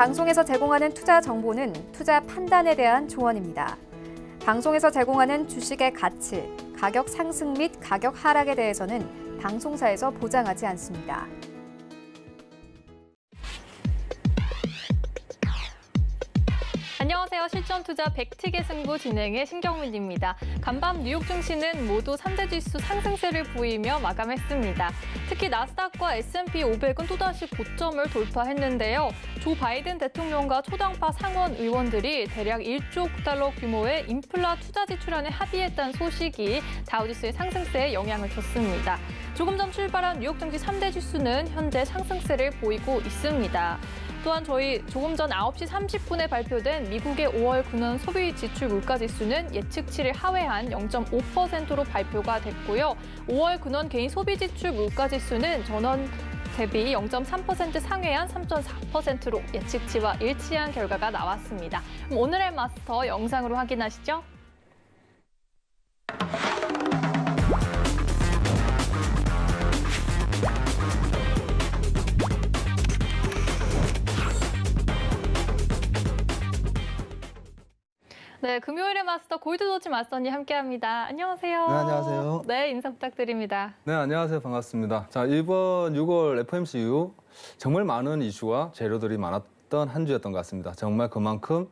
방송에서 제공하는 투자 정보는 투자 판단에 대한 조언입니다. 방송에서 제공하는 주식의 가치, 가격 상승 및 가격 하락에 대해서는 방송사에서 보장하지 않습니다. 안녕하세요. 실전투자 백티계 승부 진행의 신경민입니다. 간밤 뉴욕 증시는 모두 3대 지수 상승세를 보이며 마감했습니다. 특히 나스닥과 S&P 500은 또다시 고점을 돌파했는데요. 조 바이든 대통령과 초당파 상원 의원들이 대략 1조 달러 규모의 인플라 투자 지출안에 합의했다는 소식이 다우지수의 상승세에 영향을 줬습니다. 조금 전 출발한 뉴욕 증시 3대 지수는 현재 상승세를 보이고 있습니다. 또한 저희 조금 전 9시 30분에 발표된 미국의 5월 군원 소비 지출 물가지수는 예측치를 하회한 0.5%로 발표가 됐고요. 5월 군원 개인 소비 지출 물가지수는 전월 대비 0.3% 상회한 3.4%로 예측치와 일치한 결과가 나왔습니다. 그럼 오늘의 마스터 영상으로 확인하시죠. 네, 금요일의 마스터 골드도치 마스터님 함께합니다. 안녕하세요. 네, 안녕하세요. 네, 인사 부탁드립니다. 네, 안녕하세요. 반갑습니다. 자, 이번 6월 FOMC 이후 정말 많은 이슈와 재료들이 많았던 한 주였던 것 같습니다. 정말 그만큼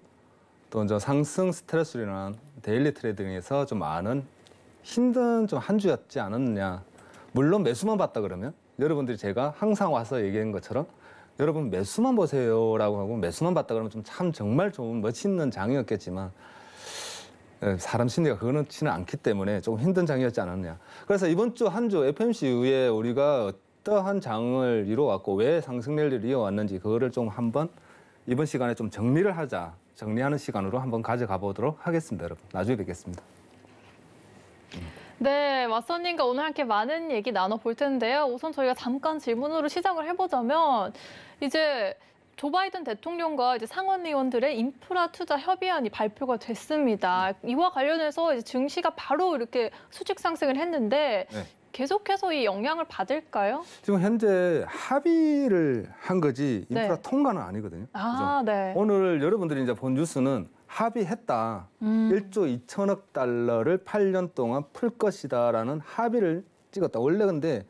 또 이제 상승 스트레스로 인한 데일리 트레이딩에서 좀 많은 힘든 좀 한 주였지 않았느냐. 물론 매수만 봤다 그러면 여러분들이 제가 항상 와서 얘기한 것처럼 여러분 매수만 보세요라고 하고 매수만 봤다 그러면 좀 참 정말 좋은 멋있는 장이었겠지만 사람 심리가 그렇지는 않기 때문에 조금 힘든 장이었지 않았냐. 그래서 이번 주 한 주 FOMC 이후에 우리가 어떠한 장을 이뤄왔고 왜 상승 랠리를 이어왔는지 그거를 좀 한번 이번 시간에 좀 정리를 하자. 정리하는 시간으로 한번 가져가 보도록 하겠습니다. 여러분. 나중에 뵙겠습니다. 네, 마스터님과 오늘 함께 많은 얘기 나눠볼 텐데요. 우선 저희가 잠깐 질문으로 시작을 해보자면 이제 조 바이든 대통령과 이제 상원 의원들의 인프라 투자 협의안이 발표가 됐습니다. 이와 관련해서 이제 증시가 바로 이렇게 수직 상승을 했는데 네. 계속해서 이 영향을 받을까요? 지금 현재 합의를 한 거지 인프라 네. 통과는 아니거든요. 아, 그죠? 네. 오늘 여러분들이 이제 본 뉴스는 합의했다. 1조 2천억 달러를 8년 동안 풀 것이다라는 합의를 찍었다. 원래 근데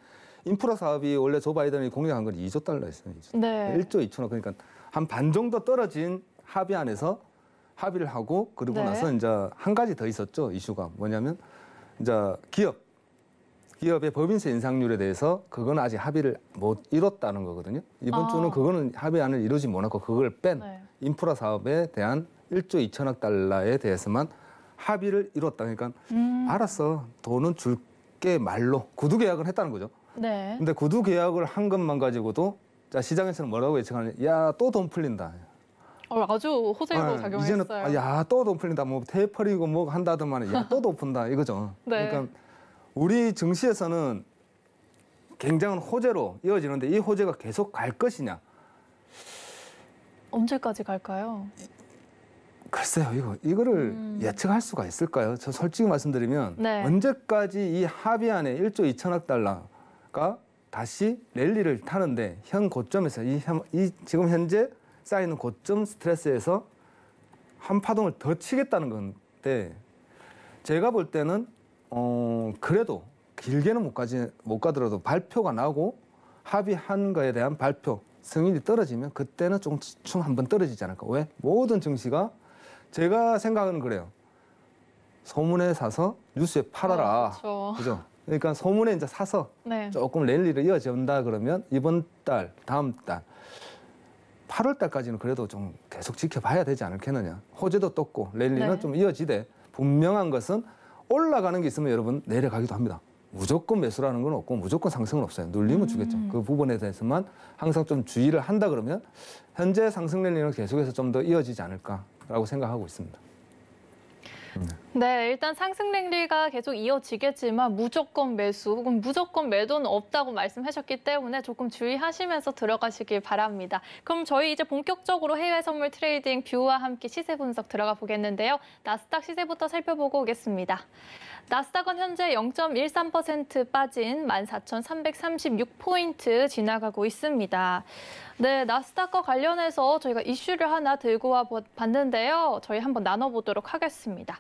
인프라 사업이 원래 조 바이든이 공약한 건 2조 달러였어요. 2조. 네. 1조 2천억 그러니까 한 반 정도 떨어진 합의안에서 합의를 하고 그리고 네. 나서 이제 한 가지 더 있었죠. 이슈가 뭐냐면 이제 기업의 법인세 인상률에 대해서 그건 아직 합의를 못 이뤘다는 거거든요. 이번 주는 그거는 합의안을 이루지 못하고 그걸 뺀 네. 인프라 사업에 대한 1조 2천억 달러에 대해서만 합의를 이뤘다. 그러니까 알았어. 돈은 줄게 말로 구두 계약을 했다는 거죠. 네. 근데 구두 계약을 한 것만 가지고도 자, 시장에서는 뭐라고 예측하냐. 야, 또 돈 풀린다. 아주 호재로 작용했어요. 이제는 야, 또 돈 풀린다. 뭐 테이퍼링고 뭐 한다더만 야, 또 돈 푼다. 이거죠. 네. 그러니까 우리 증시에서는 굉장한 호재로 이어지는데 이 호재가 계속 갈 것이냐. 언제까지 갈까요? 글쎄요, 이거를 예측할 수가 있을까요? 저 솔직히 말씀드리면 네. 언제까지 이 합의안에 1조 2천억 달러가 다시 랠리를 타는데 현 고점에서 이 지금 현재 쌓이는 고점 스트레스에서 한 파동을 더 치겠다는 건데 제가 볼 때는 그래도 길게는 못 가더라도 발표가 나고 합의한 거에 대한 발표 승인이 떨어지면 그때는 좀 한번 떨어지지 않을까. 왜? 모든 증시가 제가 생각은 그래요. 소문에 사서 뉴스에 팔아라. 그렇죠. 그죠? 그러니까 소문에 이제 사서 네. 조금 랠리를 이어진다 그러면 이번 달, 다음 달, 8월 달까지는 그래도 좀 계속 지켜봐야 되지 않겠느냐. 호재도 떴고 랠리는 네. 좀 이어지되 분명한 것은 올라가는 게 있으면 여러분 내려가기도 합니다. 무조건 매수라는 건 없고 무조건 상승은 없어요. 눌리면 주겠죠. 그 부분에 대해서만 항상 좀 주의를 한다 그러면 현재 상승 랠리는 계속해서 좀 더 이어지지 않을까라고 생각하고 있습니다. 네, 일단 상승 랠리가 계속 이어지겠지만 무조건 매수 혹은 무조건 매도는 없다고 말씀하셨기 때문에 조금 주의하시면서 들어가시길 바랍니다. 그럼 저희 이제 본격적으로 해외 선물 트레이딩 뷰와 함께 시세 분석 들어가 보겠는데요. 나스닥 시세부터 살펴보고 오겠습니다. 나스닥은 현재 0.13% 빠진 14,336포인트 지나가고 있습니다. 네, 나스닥과 관련해서 저희가 이슈를 하나 들고 와 봤는데요. 저희 한번 나눠보도록 하겠습니다.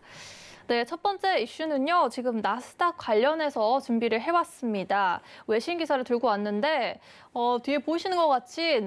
네, 첫 번째 이슈는요. 지금 나스닥 관련해서 준비를 해왔습니다. 외신 기사를 들고 왔는데 뒤에 보시는 것 같이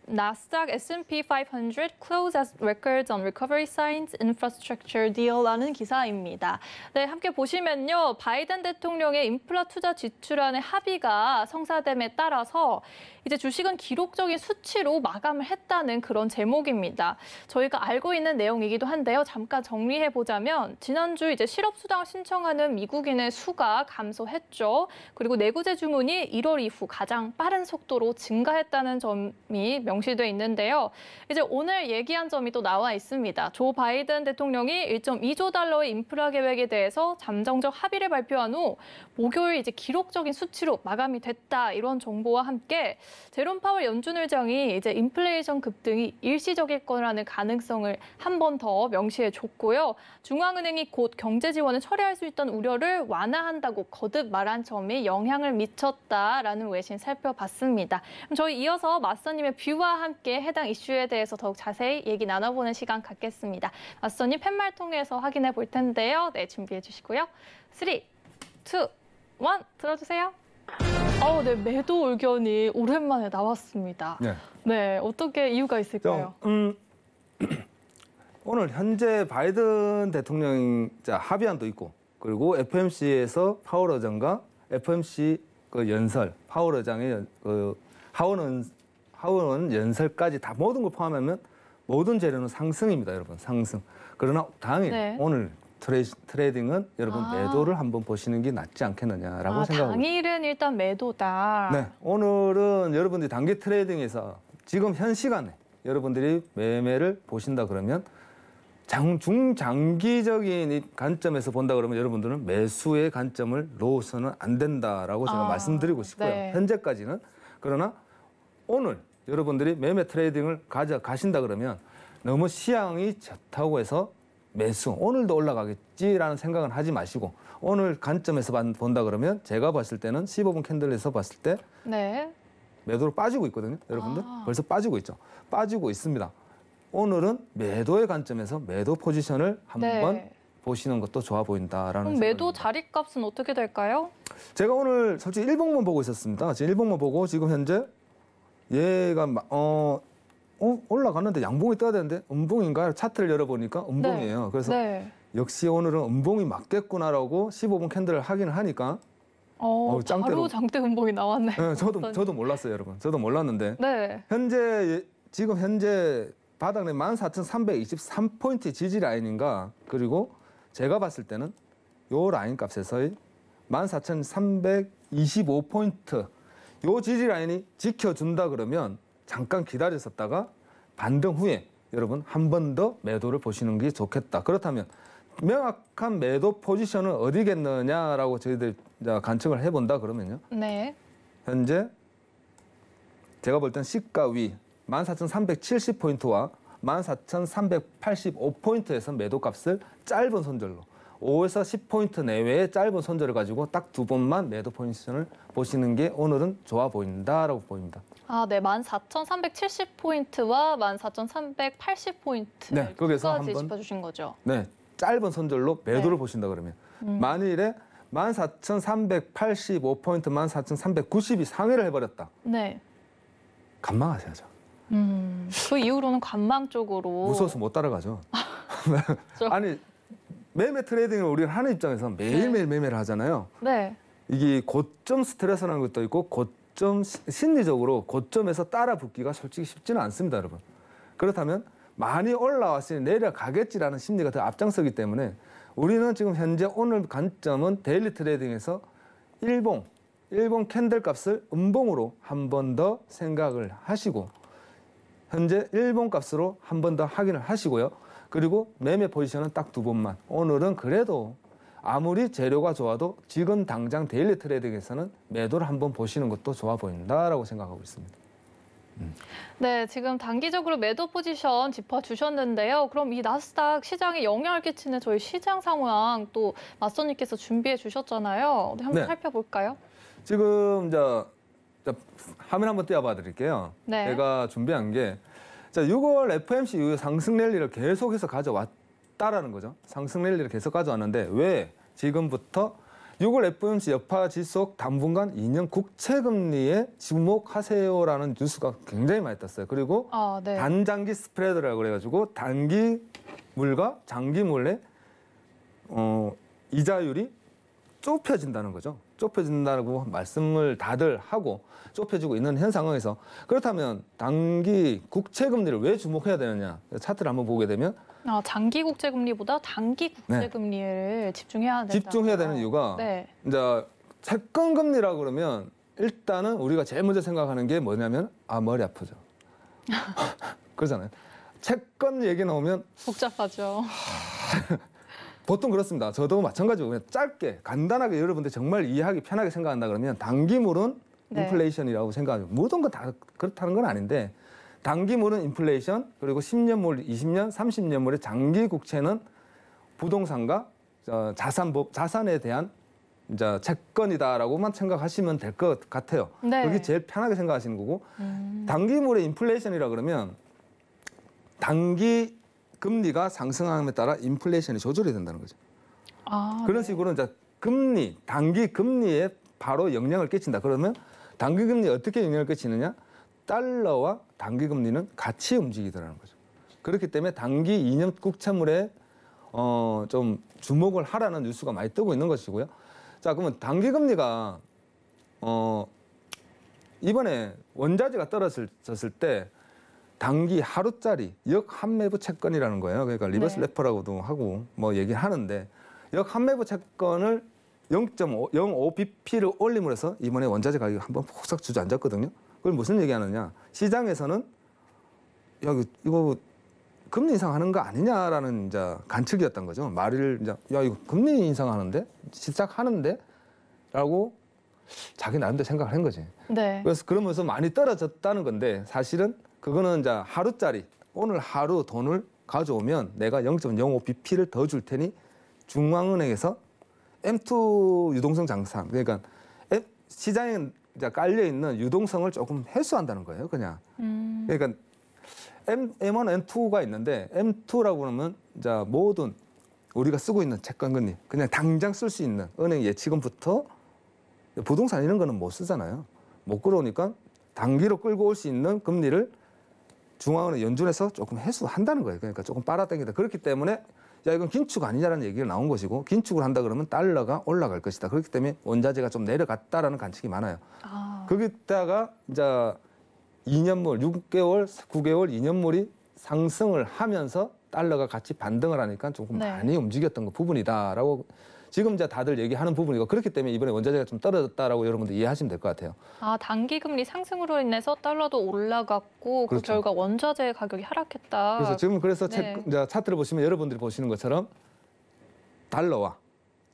나스닥 S&P 500 close as records on recovery signs infrastructure deal라는 기사입니다. 네, 함께 보시면요. 바이든 대통령의 인프라 투자 지출안의 합의가 성사됨에 따라서 이제 주식은 기록적인 수치로 마감을 했다는 그런 제목입니다. 저희가 알고 있는 내용이기도 한데요. 잠깐 정리해 보자면 지난주 이제 실업수당을 신청하는 미국인의 수가 감소했죠. 그리고 내구재 주문이 1월 이후 가장 빠른 속도로 증가했다는 점이 명시돼 있는데요. 이제 오늘 얘기한 점이 또 나와 있습니다. 조 바이든 대통령이 1.2조 달러의 인프라 계획에 대해서 잠정적 합의를 발표한 후 목요일 이제 기록적인 수치로 마감이 됐다. 이런 정보와 함께 제롬 파월 연준 의장이 이제 인플레이션 급등이 일시적일 거라는 가능성을 한 번 더 명시해 줬고요. 중앙은행이 곧 경제 지원을 처리할 수 있다는 우려를 완화한다고 거듭 말한 점이 영향을 미쳤다라는 외신 살펴봤습니다. 그럼 저희 이어서 맞서님의 뷰와 함께 해당 이슈에 대해서 더욱 자세히 얘기 나눠보는 시간 갖겠습니다. 맞서님 팻말 통해서 확인해 볼 텐데요. 네, 준비해 주시고요. 3, 2, 1 들어주세요. 네, 매도 의견이 오랜만에 나왔습니다. 네. 네, 어떻게 이유가 있을까요? 오늘 현재 바이든 대통령 합의안도 있고 그리고 FOMC에서 파월 의장과 FOMC 그 연설, 파월 의장의 그 하원 연설까지 다 모든 걸 포함하면 모든 재료는 상승입니다, 여러분. 상승. 그러나 당일 오늘 트레이딩은 여러분 매도를 한번 보시는 게 낫지 않겠느냐라고 생각합니다. 당일은 일단 매도다. 네, 오늘은 여러분들이 단기 트레이딩에서 지금 현 시간에 여러분들이 매매를 보신다 그러면 중장기적인 관점에서 본다 그러면 여러분들은 매수의 관점을 놓으서는 안 된다라고 제가 말씀드리고 싶고요. 네. 현재까지는. 그러나 오늘 여러분들이 매매 트레이딩을 가신다 그러면 너무 시향이 좋다고 해서 매수, 오늘도 올라가겠지라는 생각은 하지 마시고 오늘 관점에서 본다 그러면 제가 봤을 때는 15분 캔들에서 봤을 때 매도로 빠지고 있거든요. 여러분들 벌써 빠지고 있죠. 빠지고 있습니다. 오늘은 매도의 관점에서 매도 포지션을 한번 보시는 것도 좋아 보인다라는 그럼 매도 자리값은 어떻게 될까요? 제가 오늘 솔직히 일봉만 보고 있었습니다. 지금 일봉만 보고 지금 현재 얘가 올라갔는데 양봉이 떠야 되는데 음봉인가요? 차트를 열어보니까 음봉이에요. 그래서 역시 오늘은 음봉이 맞겠구나라고 15분 캔들을 확인을 하니까 바로 장대 음봉이 나왔네요. 네, 저도 몰랐어요, 여러분. 저도 몰랐는데 지금 현재 바닥내 14,323포인트 지지 라인인가 그리고 제가 봤을 때는 요 라인 값에서의 14,325포인트 요 지지 라인이 지켜준다 그러면 잠깐 기다렸었다가 반등 후에 여러분 한 번 더 매도를 보시는 게 좋겠다. 그렇다면 명확한 매도 포지션은 어디겠느냐라고 저희들 관측을 해본다 그러면요. 현재 제가 볼 땐 시가 위 14,370포인트와 14,385포인트에서 매도 값을 짧은 손절로 5에서 10포인트 내외의 짧은 손절을 가지고 딱 두 번만 매도 포지션을 보시는 게 오늘은 좋아 보인다라고 보입니다. 14,370포인트와 14,380포인트 거기서 까지 한번 짚어주신 거죠? 네, 짧은 손절로 매도를 보신다 그러면 만일에 14,385포인트, 14,390이 상회를 해버렸다. 관망하셔야죠. 그 이후로는 관망 쪽으로 무서워서 못 따라가죠. 아니 매매 트레이딩을 우리가 하는 입장에서 매일매일 매매를 하잖아요. 이게 고점 스트레스라는 것도 있고 고점 심리적으로 고점에서 따라 붙기가 솔직히 쉽지는 않습니다, 여러분. 그렇다면 많이 올라왔으니 내려가겠지라는 심리가 더 앞장서기 때문에 우리는 지금 현재 오늘 관점은 데일리 트레이딩에서 일봉 캔들 값을 음봉으로 한 번 더 생각을 하시고 현재 일봉 값으로 한 번 더 확인을 하시고요. 그리고 매매 포지션은 딱 2번만. 오늘은 그래도 아무리 재료가 좋아도 지금 당장 데일리 트레이딩에서는 매도를 한번 보시는 것도 좋아 보인다라고 생각하고 있습니다. 네, 지금 단기적으로 매도 포지션 짚어주셨는데요. 그럼 이 나스닥 시장에 영향을 끼치는 저희 시장 상황 또 맞선님께서 준비해 주셨잖아요. 한번 네. 살펴볼까요? 지금 화면 한번 띄워봐 드릴게요. 네. 제가 준비한 게 6월 FOMC 이후 상승 랠리를 계속해서 가져왔다라는 거죠. 상승 랠리를 계속 가져왔는데 왜 지금부터 6월 FOMC 여파 지속 당분간 2년 국채 금리에 주목하세요라는 뉴스가 굉장히 많이 떴어요. 그리고 네. 단장기 스프레드라고 그래가지고 단기물과 장기물의 이자율이 좁혀진다는 거죠. 좁혀진다고 말씀을 다들 하고 좁혀지고 있는 현 상황에서 그렇다면 단기 국채 금리를 왜 주목해야 되느냐? 차트를 한번 보게 되면 장기 국채 금리보다 단기 국채 금리를 집중해야 된다. 집중해야 되는 이유가 네. 이제 채권 금리라고 그러면 일단은 우리가 제일 먼저 생각하는 게 뭐냐면 머리 아프죠. 그러잖아요. 채권 얘기 나오면 복잡하죠. 보통 그렇습니다. 저도 마찬가지고 그냥 짧게 간단하게 여러분들 정말 이해하기 편하게 생각한다 그러면 단기물은 네. 인플레이션이라고 생각하죠. 모든 건 다 그렇다는 건 아닌데 단기물은 인플레이션 그리고 10년물, 20년, 30년물의 장기 국채는 부동산과 자산에 대한 이제 채권이다라고만 생각하시면 될 것 같아요. 네. 그게 제일 편하게 생각하시는 거고 단기물의 인플레이션이라 그러면 단기 금리가 상승함에 따라 인플레이션이 조절이 된다는 거죠. 그런 식으로 이제 단기 금리에 바로 영향을 끼친다. 그러면 단기 금리에 어떻게 영향을 끼치느냐? 달러와 단기 금리는 같이 움직이더라는 거죠. 그렇기 때문에 단기 2년 국채물에 좀 주목을 하라는 뉴스가 많이 뜨고 있는 것이고요. 자, 그러면 단기 금리가 이번에 원자재가 떨어졌을 때 단기 하루짜리 역한매부 채권이라는 거예요. 그러니까 리버스 레퍼라고도 하고 뭐 얘기를 하는데 역한매부 채권을 0.05bp를 올림으로 해서 이번에 원자재 가격이 한번 폭삭 주저앉았거든요. 그걸 무슨 얘기하느냐? 시장에서는 야 이거 금리 인상하는 거 아니냐라는 이제 관측이었던 거죠. 말을 이제 야 이거 금리 인상하는데 시작하는데라고 자기 나름대로 생각을 한 거지. 네. 그래서 그러면서 많이 떨어졌다는 건데 사실은 그거는 이제 하루짜리 오늘 하루 돈을 가져오면 내가 0.05bp를 더 줄 테니 중앙은행에서 M2 유동성 장산 그러니까 시장에 이제 깔려 있는 유동성을 조금 해소한다는 거예요, 그냥. 그러니까 M1, M2가 있는데 M2라고 그러면 이제 모든 우리가 쓰고 있는 채권 금리 그냥 당장 쓸 수 있는 은행 예치금부터 부동산 이런 거는 못 쓰잖아요. 못 끌어오니까 단기로 끌고 올 수 있는 금리를 중앙은행 연준에서 조금 해소한다는 거예요. 그러니까 조금 빨아당기다. 그렇기 때문에 야 이건 긴축 아니냐라는 얘기가 나온 것이고 긴축을 한다 그러면 달러가 올라갈 것이다. 그렇기 때문에 원자재가 좀 내려갔다라는 관측이 많아요. 거기다가 이제 2년물, 6개월, 9개월, 2년물이 상승을 하면서 달러가 같이 반등을 하니까 조금 많이 움직였던 부분이다라고 지금 이제 다들 얘기하는 부분이고 그렇기 때문에 이번에 원자재가 좀 떨어졌다라고 여러분들 이해하시면 될 것 같아요. 단기 금리 상승으로 인해서 달러도 올라갔고 그렇죠. 그 결과 원자재 가격이 하락했다. 그래서 지금 이제 차트를 보시면 여러분들이 보시는 것처럼 달러와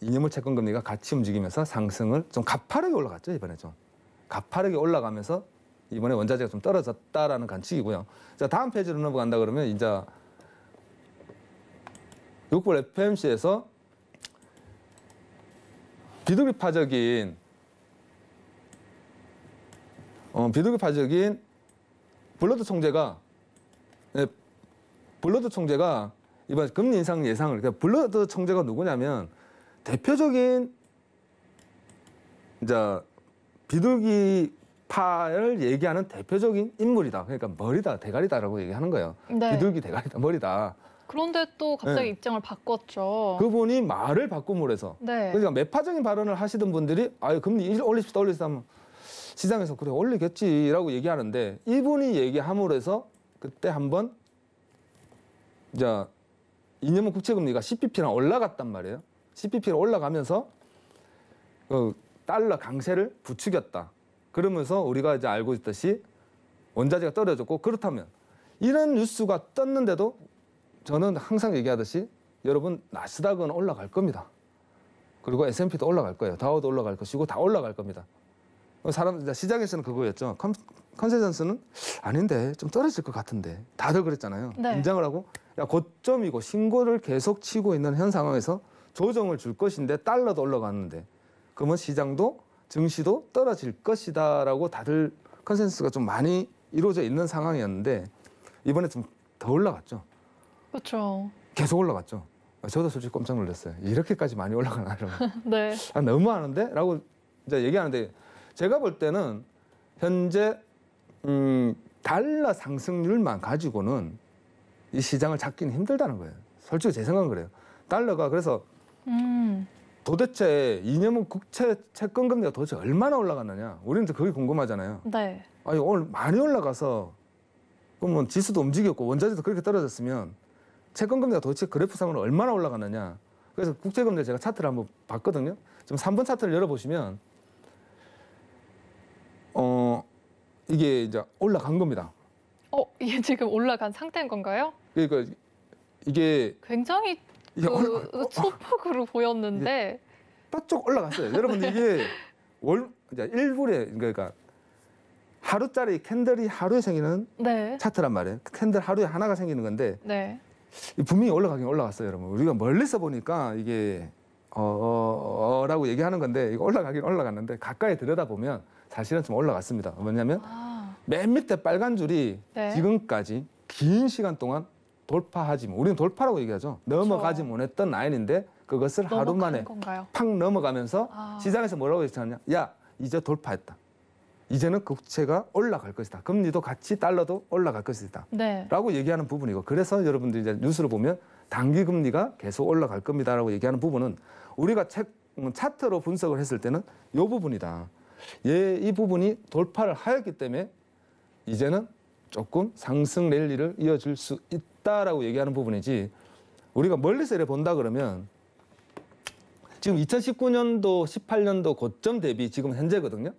2년물 채권 금리가 같이 움직이면서 상승을 좀 가파르게 올라갔죠, 이번에 좀. 가파르게 올라가면서 이번에 원자재가 좀 떨어졌다라는 관측이고요. 자, 다음 페이지로 넘어간다 그러면 이제 6월 FOMC에서 비둘기파적인 블러드 총재가 이번 금리 인상 예상을 그러니까 블러드 총재가 누구냐면 대표적인 이제 비둘기파를 얘기하는 대표적인 인물이다. 그러니까 머리다, 대가리다라고 얘기하는 거예요. 네. 비둘기 대가리다, 머리다. 그런데 또 갑자기 입장을 바꿨죠. 그분이 말을 바꿈으로 해서 그러니까 매파적인 발언을 하시던 분들이 금리 올립시다 하면 시장에서 그래 올리겠지라고 얘기하는데 이분이 얘기함으로 해서 그때 한번 이제 2년물 국채 금리가 10bp랑 올라갔단 말이에요. 10bp가 올라가면서 달러 강세를 부추겼다. 그러면서 우리가 이제 알고 있듯이 원자재가 떨어졌고 그렇다면 이런 뉴스가 떴는데도 저는 항상 얘기하듯이 여러분 나스닥은 올라갈 겁니다. 그리고 S&P도 올라갈 거예요. 다우도 올라갈 것이고 다 올라갈 겁니다. 시장에서는 그거였죠. 컨센서스는 아닌데 좀 떨어질 것 같은데 다들 그랬잖아요. 네. 인정을 하고 야 고점이고 신고를 계속 치고 있는 현 상황에서 조정을 줄 것인데 달러도 올라갔는데 그러면 시장도 증시도 떨어질 것이다라고 다들 컨센서스가 좀 많이 이루어져 있는 상황이었는데 이번에 좀 더 올라갔죠. 그렇죠. 계속 올라갔죠. 저도 솔직히 깜짝 놀랐어요. 이렇게까지 많이 올라가나 이러면. 네. 아, 너무하는데? 라고 이제 얘기하는데 제가 볼 때는 현재 달러 상승률만 가지고는 이 시장을 잡기는 힘들다는 거예요. 솔직히 제 생각은 그래요. 달러가 그래서 도대체 2년물 국채 채권 금리가 도대체 얼마나 올라갔느냐. 우리는 그게 궁금하잖아요. 네. 아니 오늘 많이 올라가서 그러면 지수도 움직였고 원자재도 그렇게 떨어졌으면 채권 금리가 도대체 그래프상으로 얼마나 올라갔느냐. 그래서 국채 금리 제가 차트를 한번 봤거든요. 지금 3번 차트를 열어보시면 이게 이제 올라간 겁니다. 이게 지금 올라간 상태인 건가요? 그러니까 이게 굉장히 소폭으로 보였는데 쭉 올라갔어요. 여러분 이게 이제 1불에 그러니까 하루짜리 캔들이 하루에 생기는 네. 차트란 말이에요. 캔들 하루에 하나가 생기는 건데 네. 분명히 올라가긴 올라갔어요, 여러분. 우리가 멀리서 보니까 이게 라고 얘기하는 건데 이거 올라가긴 올라갔는데 가까이 들여다보면 사실은 좀 올라갔습니다. 뭐냐면 맨 밑에 빨간 줄이 네. 지금까지 긴 시간 동안 돌파하지 우리는 돌파라고 얘기하죠. 넘어가지 못했던 라인인데 그것을 하루 만에 건가요? 팍 넘어가면서 시장에서 뭐라고 했잖냐. 야, 이제 돌파했다. 이제는 국채가 올라갈 것이다. 금리도 같이 달러도 올라갈 것이다. 네. 라고 얘기하는 부분이고 그래서 여러분들이 이제 뉴스를 보면 단기 금리가 계속 올라갈 겁니다라고 얘기하는 부분은 우리가 차트로 분석을 했을 때는 이 부분이다. 이 부분이 돌파를 하였기 때문에 이제는 조금 상승 랠리를 이어줄 수 있다라고 얘기하는 부분이지 우리가 멀리서 이렇게 본다 그러면 지금 2019년도, 18년도 고점 대비 지금 현재거든요.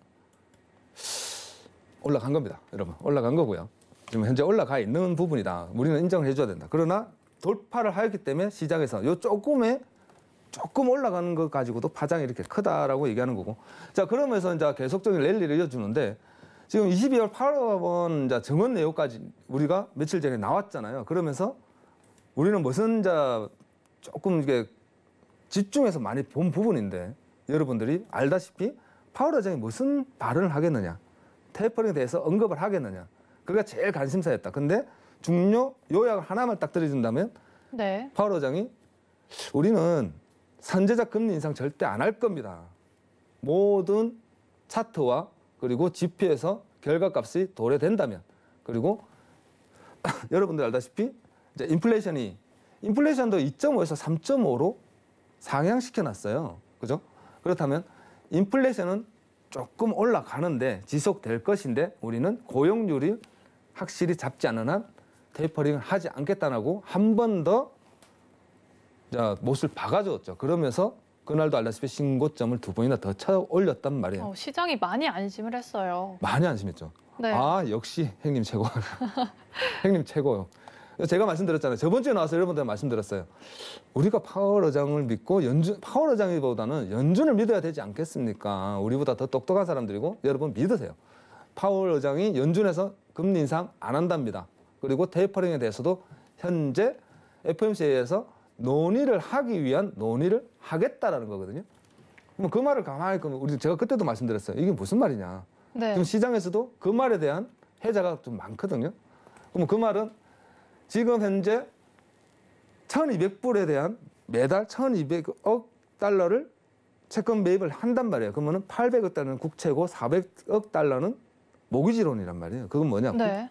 올라간 겁니다, 여러분. 올라간 거고요. 지금 현재 올라가 있는 부분이다. 우리는 인정을 해줘야 된다. 그러나 돌파를 하였기 때문에 시장에서 요 조금 올라가는 것 가지고도 파장이 이렇게 크다라고 얘기하는 거고. 자, 그러면서 이제 계속적인 랠리를 이어주는데 지금 22월 8월 이제 증원 내용까지 우리가 며칠 전에 나왔잖아요. 그러면서 우리는 무슨 조금 이게 집중해서 많이 본 부분인데 여러분들이 알다시피 파월 의장이 무슨 발언을 하겠느냐. 테이퍼링에 대해서 언급을 하겠느냐. 그게 제일 관심사였다. 근데 중요 요약을 하나만 딱 들어준다면 네. 파월 의장이 우리는 선제적 금리 인상 절대 안 할 겁니다. 모든 차트와 그리고 지표에서 결과값이 도래된다면 그리고 여러분들 알다시피 이제 인플레이션도 2.5에서 3.5로 상향시켜놨어요. 그죠? 그렇다면 인플레이션은 조금 올라가는데 지속될 것인데 우리는 고용률이 확실히 잡지 않는 한 테이퍼링을 하지 않겠다고 한 번 더 못을 박아줬죠. 그러면서 그날도 알다시피 신고점을 2번이나 더 쳐 올렸단 말이에요. 시장이 많이 안심을 했어요. 많이 안심했죠. 네. 아, 역시 형님 최고. 형님 최고요. 제가 말씀드렸잖아요. 저번 주에 나와서 여러분들 말씀드렸어요. 우리가 파월 의장을 믿고 파월 의장보다는 연준을 믿어야 되지 않겠습니까? 우리보다 더 똑똑한 사람들이고 여러분 믿으세요. 파월 의장이 연준에서 금리 인상 안 한답니다. 그리고 테이퍼링에 대해서도 현재 FOMC에서 논의를 하기 위한 논의를 하겠다라는 거거든요. 그럼 그 말을 가만히 제가 그때도 말씀드렸어요. 이게 무슨 말이냐. 네. 지금 시장에서도 그 말에 대한 해자가 좀 많거든요. 그럼 그 말은 지금 현재 1,200불에 대한 매달 1,200억 달러를 채권 매입을 한단 말이에요. 그러면 800억 달러는 국채고 400억 달러는 모기지론이란 말이에요. 그건 뭐냐? 네.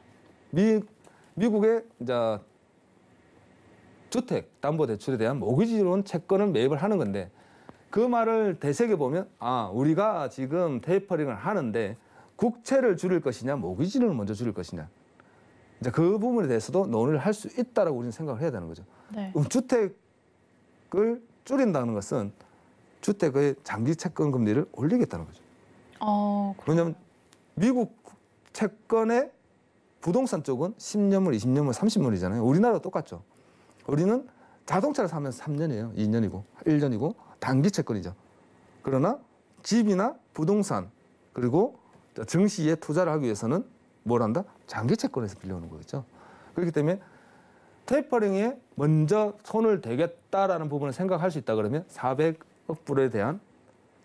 미국의 이제 주택담보대출에 대한 모기지론 채권을 매입을 하는 건데 그 말을 되새겨 보면 우리가 지금 테이퍼링을 하는데 국채를 줄일 것이냐 모기지론을 먼저 줄일 것이냐 이제 그 부분에 대해서도 논의를 할 수 있다라고 우리는 생각을 해야 되는 거죠. 네. 주택을 줄인다는 것은 주택의 장기 채권 금리를 올리겠다는 거죠. 왜냐하면 미국 채권의 부동산 쪽은 10년물, 20년물, 30년물이잖아요. 우리나라도 똑같죠. 우리는 자동차를 사면 3년이에요. 2년이고 1년이고 단기 채권이죠. 그러나 집이나 부동산 그리고 증시에 투자를 하기 위해서는 뭘 한다? 장기 채권에서 빌려오는 거겠죠. 그렇기 때문에 테이퍼링에 먼저 손을 대겠다라는 부분을 생각할 수 있다 그러면 400억 불에 대한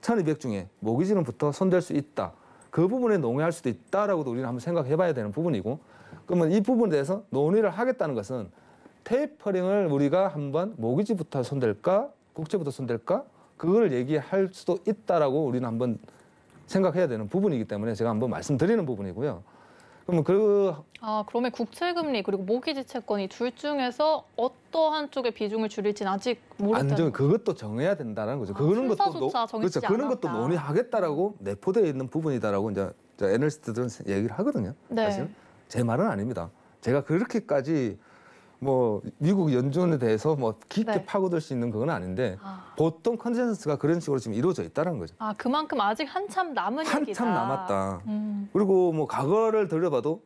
1200 중에 모기지는부터 손댈 수 있다. 그 부분에 농회할 수도 있다라고도 우리는 한번 생각해 봐야 되는 부분이고, 그러면 이 부분에 대해서 논의를 하겠다는 것은 테이퍼링을 우리가 한번 모기지부터 손댈까 국채부터 손댈까 그걸 얘기할 수도 있다라고 우리는 한번 생각해야 되는 부분이기 때문에 제가 한번 말씀드리는 부분이고요. 그러면 그러면 국채금리 그리고 모기지 채권 이 둘 중에서 어떠한 쪽의 비중을 줄일지는 아직 모르겠다는 그것도 정해야 된다는 거죠. 그런 것도 정해지지 그런 것도 않았다. 논의하겠다라고 내포되어 있는 부분이다라고 이제 애널리스트들은 얘기를 하거든요. 네. 사실 제 말은 아닙니다. 제가 그렇게까지 뭐 미국 연준에 대해서 뭐 깊게 네. 파고들 수 있는 그건 아닌데 보통 컨센서스가 그런 식으로 지금 이루어져 있다는 거죠. 그만큼 아직 한참 남은 얘기다. 한참 남았다. 그리고 뭐 과거를 들여봐도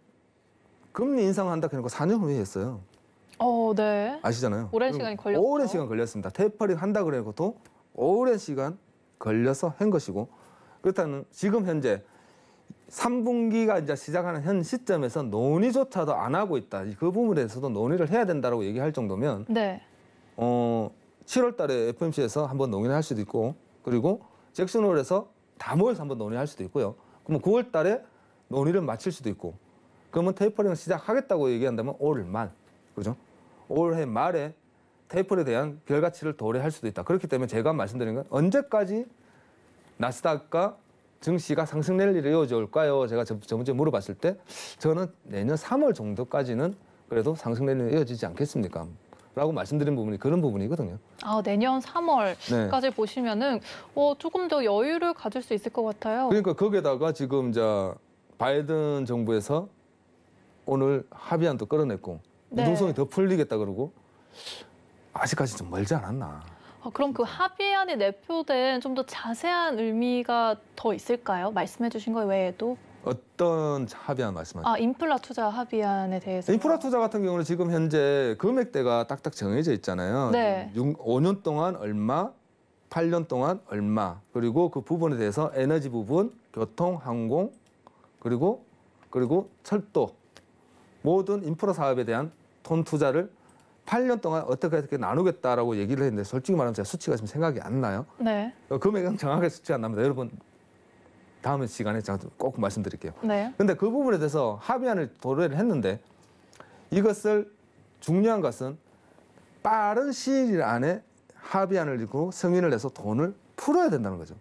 금리 인상한다 해놓고 4년 후에 했어요. 네. 아시잖아요. 오랜 시간이 걸렸죠. 오랜 시간 걸렸습니다. 테이퍼링 한다 그래놓고도 오랜 시간 걸려서 한 것이고, 그렇다면 지금 현재 3분기가 이제 시작하는 현 시점에서 논의조차도 안 하고 있다. 그 부분에 대해서도 논의를 해야 된다고 얘기할 정도면 네. 7월 달에 FOMC에서 한번 논의를 할 수도 있고, 그리고 잭슨홀에서 다 모여서 한번 논의할 수도 있고요. 그러면 9월 달에 논의를 마칠 수도 있고, 그러면 테이퍼링을 시작하겠다고 얘기한다면 올 말, 그죠? 올해 말에 테이퍼에 대한 결과치를 도래할 수도 있다. 그렇기 때문에 제가 말씀드린 건 언제까지 나스닥과 증시가 상승 랠리를 이어져 올까요? 제가 저번주에 물어봤을 때 저는 내년 3월 정도까지는 그래도 상승 랠리는 이어지지 않겠습니까? 라고 말씀드린 부분이 그런 부분이거든요. 내년 3월까지 네. 보시면은 조금 더 여유를 가질 수 있을 것 같아요. 그러니까 거기에다가 지금 이제 바이든 정부에서 오늘 합의안도 끌어냈고 네. 유동성이 더 풀리겠다 그러고 아직까지 좀 멀지 않았나. 그럼 그 합의안이 내표된 좀 더 자세한 의미가 더 있을까요? 말씀해 주신 거 외에도? 어떤 합의안 말씀하세요? 인플라 투자 합의안에 대해서. 인프라 투자 같은 경우는 지금 현재 금액대가 딱딱 정해져 있잖아요. 네. 5년 동안 얼마, 8년 동안 얼마, 그리고 그 부분에 대해서 에너지 부분, 교통, 항공, 그리고 철도 모든 인프라 사업에 대한 돈 투자를 8년 동안 어떻게 나누겠다라고 얘기를 했는데 솔직히 말하면 제가 수치가 지금 생각이 안 나요. 네. 금액은 정확하게 수치가 안 납니다. 여러분 다음 시간에 제가 꼭 말씀드릴게요. 네. 근데 그 부분에 대해서 합의안을 도래를 했는데 이것을 중요한 것은 빠른 시일 안에 합의안을 읽고 승인을 해서 돈을 풀어야 된다는 거죠.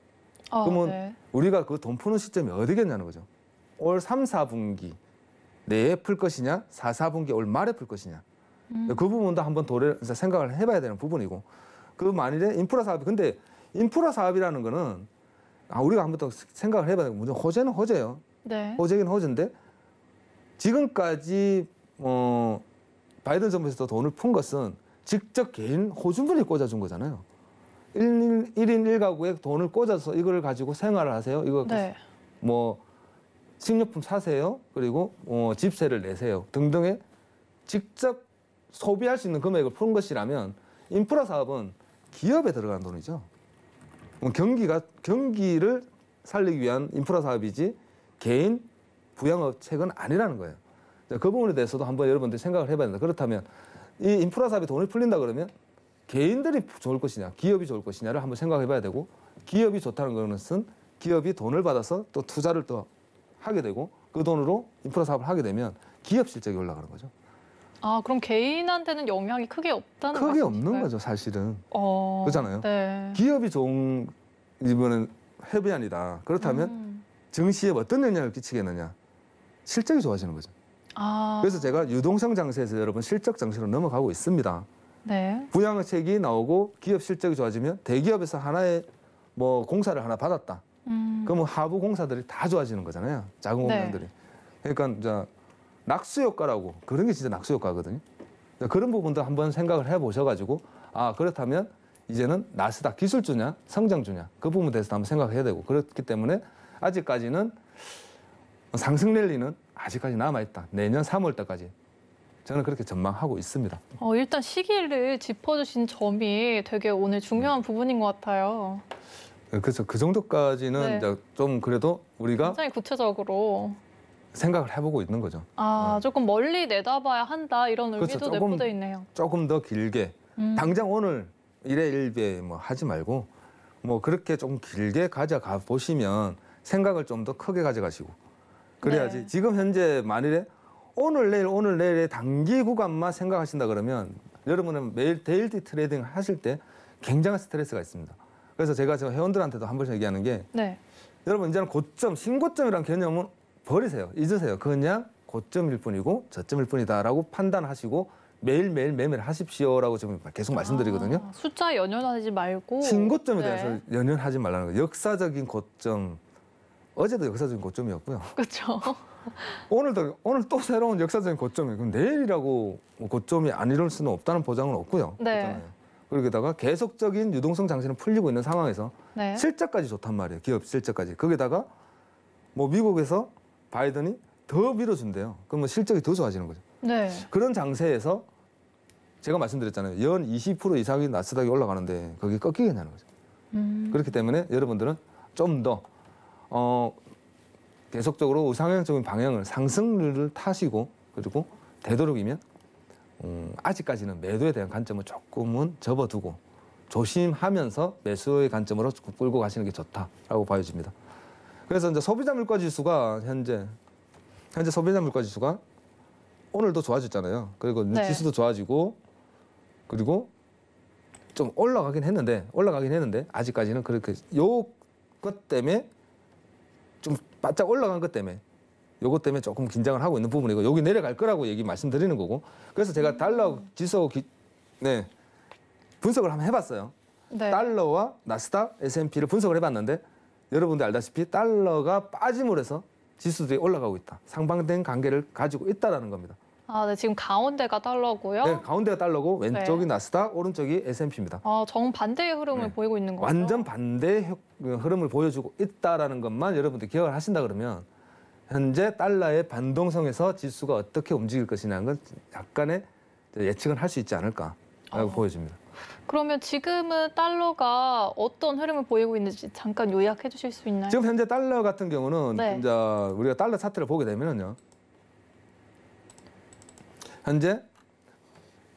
그러면 네. 우리가 그 돈 푸는 시점이 어디겠냐는 거죠. 올 3, 4분기 내에 풀 것이냐, 4, 4분기 올 말에 풀 것이냐. 그 부분도 한번 생각을 해봐야 되는 부분이고, 그 만일에 인프라 사업이, 근데 인프라 사업이라는 거는 우리가 한번 더 생각을 해봐야 되고, 무슨 호재는 호재예요. 네. 호재긴 호재인데 지금까지 바이든 정부에서 돈을 푼 것은 직접 개인 호주머니에 꽂아준 거잖아요. 1인 1가구에 돈을 꽂아서 이걸 가지고 생활을 하세요. 이거 네. 뭐 식료품 사세요. 그리고 집세를 내세요. 등등의 직접 소비할 수 있는 금액을 푼 것이라면 인프라 사업은 기업에 들어가는 돈이죠. 경기를 살리기 위한 인프라 사업이지 개인 부양업체는 아니라는 거예요. 그 부분에 대해서도 한번 여러분들이 생각을 해봐야 된다. 그렇다면 이 인프라 사업이 돈이 풀린다 그러면 개인들이 좋을 것이냐, 기업이 좋을 것이냐를 한번 생각해봐야 되고, 기업이 좋다는 것은 기업이 돈을 받아서 또 투자를 또 하게 되고 그 돈으로 인프라 사업을 하게 되면 기업 실적이 올라가는 거죠. 그럼 개인한테는 영향이 크게 없다는 크게 말씀이신가요? 없는 거죠, 사실은. 그렇잖아요. 네. 기업이 좋은 이번엔 합의안이다. 그렇다면 증시에 어떤 영향을 끼치겠느냐? 실적이 좋아지는 거죠. 그래서 제가 유동성 장세에서 여러분 실적 장세로 넘어가고 있습니다. 네. 부양책이 나오고 기업 실적이 좋아지면 대기업에서 하나의 뭐 공사를 하나 받았다. 그러면 하부 공사들이 다 좋아지는 거잖아요. 작은 공장들이. 그러니까 이제 낙수 효과라고, 그런 게 진짜 낙수 효과거든요. 그런 부분도 한번 생각을 해보셔가지고 그렇다면 이제는 나스닥 기술주냐 성장주냐 그 부분에 대해서 한번 생각해야 되고, 그렇기 때문에 아직까지는 상승 랠리는 아직까지 남아있다. 내년 3월 달까지 저는 그렇게 전망하고 있습니다. 일단 시기를 짚어주신 점이 되게 오늘 중요한 부분인 것 같아요. 그래서 그 정도까지는 네. 이제 좀 그래도 우리가 굉장히 구체적으로. 생각을 해보고 있는 거죠. 조금 멀리 내다봐야 한다 이런 의미도 그렇죠. 조금 내포돼 있네요. 조금 더 길게 당장 오늘 일에 일비에 뭐 하지 말고 뭐 그렇게 좀 길게 가져가 보시면 생각을 좀 더 크게 가져가시고 그래야지. 네. 지금 현재 만일에 오늘 내일의 단기 구간만 생각하신다 그러면 여러분은 매일 데일리 트레이딩 하실 때 굉장한 스트레스가 있습니다. 그래서 제가 저 회원들한테도 한 번씩 얘기하는 게 네. 여러분 이제는 고점, 신고점이라는 개념은 버리세요. 잊으세요. 그냥 고점일 뿐이고 저점일 뿐이다라고 판단하시고 매일매일 매매를 하십시오라고 지금 계속 말씀드리거든요. 숫자에 연연하지 말고. 신고점에 네. 대해서 연연하지 말라는 거예요. 역사적인 고점, 어제도 역사적인 고점이었고요. 그렇죠. 오늘 또 새로운 역사적인 고점이에요. 그럼 내일이라고 고점이 안 이룰 수는 없다는 보장은 없고요. 네. 그렇잖아요. 그러게다가 계속적인 유동성 장세는 풀리고 있는 상황에서 네. 실적까지 좋단 말이에요. 기업 실적까지. 거기다가 뭐 미국에서 바이든이 더 밀어준대요. 그러면 실적이 더 좋아지는 거죠. 네. 그런 장세에서 제가 말씀드렸잖아요. 연 20% 이상이 나스닥이 올라가는데 거기 꺾이겠냐는 거죠. 그렇기 때문에 여러분들은 좀 더 계속적으로 우상향적인 방향을 상승률을 타시고 그리고 되도록이면 아직까지는 매도에 대한 관점을 조금은 접어두고 조심하면서 매수의 관점으로 끌고 가시는 게 좋다라고 보여집니다. 그래서 이제 소비자 물가 지수가 현재 소비자 물가 지수가 오늘도 좋아졌잖아요. 그리고 네. 지수도 좋아지고 그리고 좀 올라가긴 했는데 아직까지는 그렇게 요것 때문에 좀 바짝 올라간 것 때문에 요것 때문에 조금 긴장을 하고 있는 부분이고 여기 내려갈 거라고 말씀드리는 거고 그래서 제가 달러 지수 분석을 한번 해봤어요. 네. 달러와 나스닥, S&P를 분석을 해봤는데 여러분들 알다시피 달러가 빠짐으로 해서 지수들이 올라가고 있다. 상반된 관계를 가지고 있다라는 겁니다. 네. 지금 가운데가 달러고요. 네, 가운데가 달러고 왼쪽이 네. 나스닥, 오른쪽이 S&P입니다. 정반대의 흐름을 네. 보이고 있는 거죠. 완전 반대의 흐름을 보여주고 있다라는 것만 여러분들 기억을 하신다 그러면 현재 달러의 반동성에서 지수가 어떻게 움직일 것이냐는 건 약간의 예측은 할 수 있지 않을까라고 보여집니다. 그러면 지금은 달러가 어떤 흐름을 보이고 있는지 잠깐 요약해 주실 수 있나요? 지금 현재 달러 같은 경우는 네. 이제 우리가 달러 차트를 보게 되면요. 현재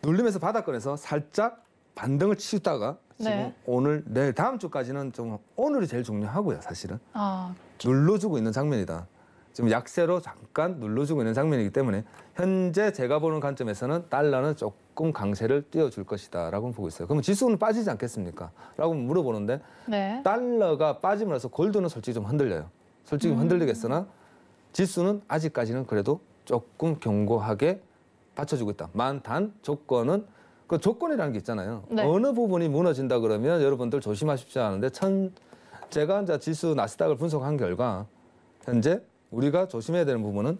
눌림에서 바닥권에서 살짝 반등을 치다가 지금 네. 오늘 내일 다음 주까지는 좀 오늘이 제일 중요하고요. 사실은 그렇죠. 눌러주고 있는 장면이다. 지금 약세로 잠깐 눌러주고 있는 장면이기 때문에 현재 제가 보는 관점에서는 달러는 조금 강세를 띄워줄 것이다라고 보고 있어요. 그러면 지수는 빠지지 않겠습니까? 라고 물어보는데 네. 달러가 빠짐으로써 골드는 솔직히 좀 흔들려요. 솔직히 흔들리겠으나 지수는 아직까지는 그래도 조금 견고하게 받쳐주고 있다. 단 조건은 그 조건이라는 게 있잖아요. 네. 어느 부분이 무너진다 그러면 여러분들 조심하십시오 하는데 제가 이제 지수 나스닥을 분석한 결과 현재 우리가 조심해야 되는 부분은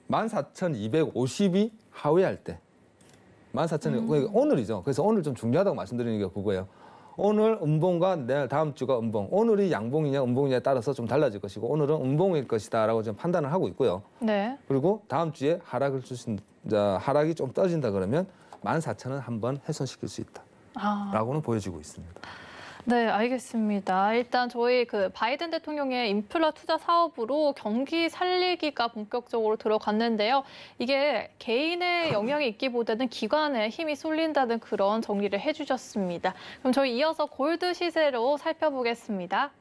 14,250이 하회할 때 14,000이 오늘이죠. 그래서 오늘 좀 중요하다고 말씀드리는 게 그거예요. 오늘 음봉과 내일 다음 주가 음봉. 오늘이 양봉이냐 음봉이냐에 따라서 좀 달라질 것이고 오늘은 음봉일 것이다라고 좀 판단을 하고 있고요. 네. 그리고 다음 주에 하락이 좀 떨어진다 그러면 14,000은 한번 훼손시킬 수 있다라고는 보여지고 있습니다. 네, 알겠습니다. 일단 저희 바이든 대통령의 인플라 투자 사업으로 경기 살리기가 본격적으로 들어갔는데요. 이게 개인의 영향이 있기보다는 기관에 힘이 쏠린다는 그런 정리를 해주셨습니다. 그럼 저희 이어서 골드 시세로 살펴보겠습니다.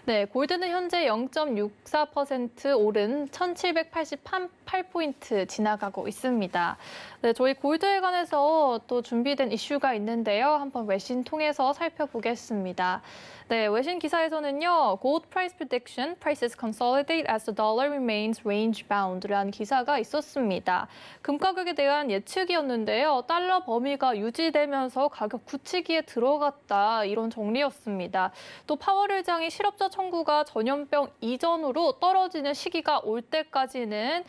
네, 골드는 현재 0.64% 오른 1,788포인트 지나가고 있습니다. 네, 저희 골드에 관해서 또 준비된 이슈가 있는데요. 한번 외신 통해서 살펴보겠습니다. 네, 외신 기사에서는요. Gold price prediction, prices consolidate as the dollar remains range bound라는 기사가 있었습니다. 금 가격에 대한 예측이었는데요. 달러 범위가 유지되면서 가격 굳히기에 들어갔다 이런 정리였습니다. 또 파월 의장이 실업자 청구가 전염병 이전으로 떨어지는 시기가 올 때까지는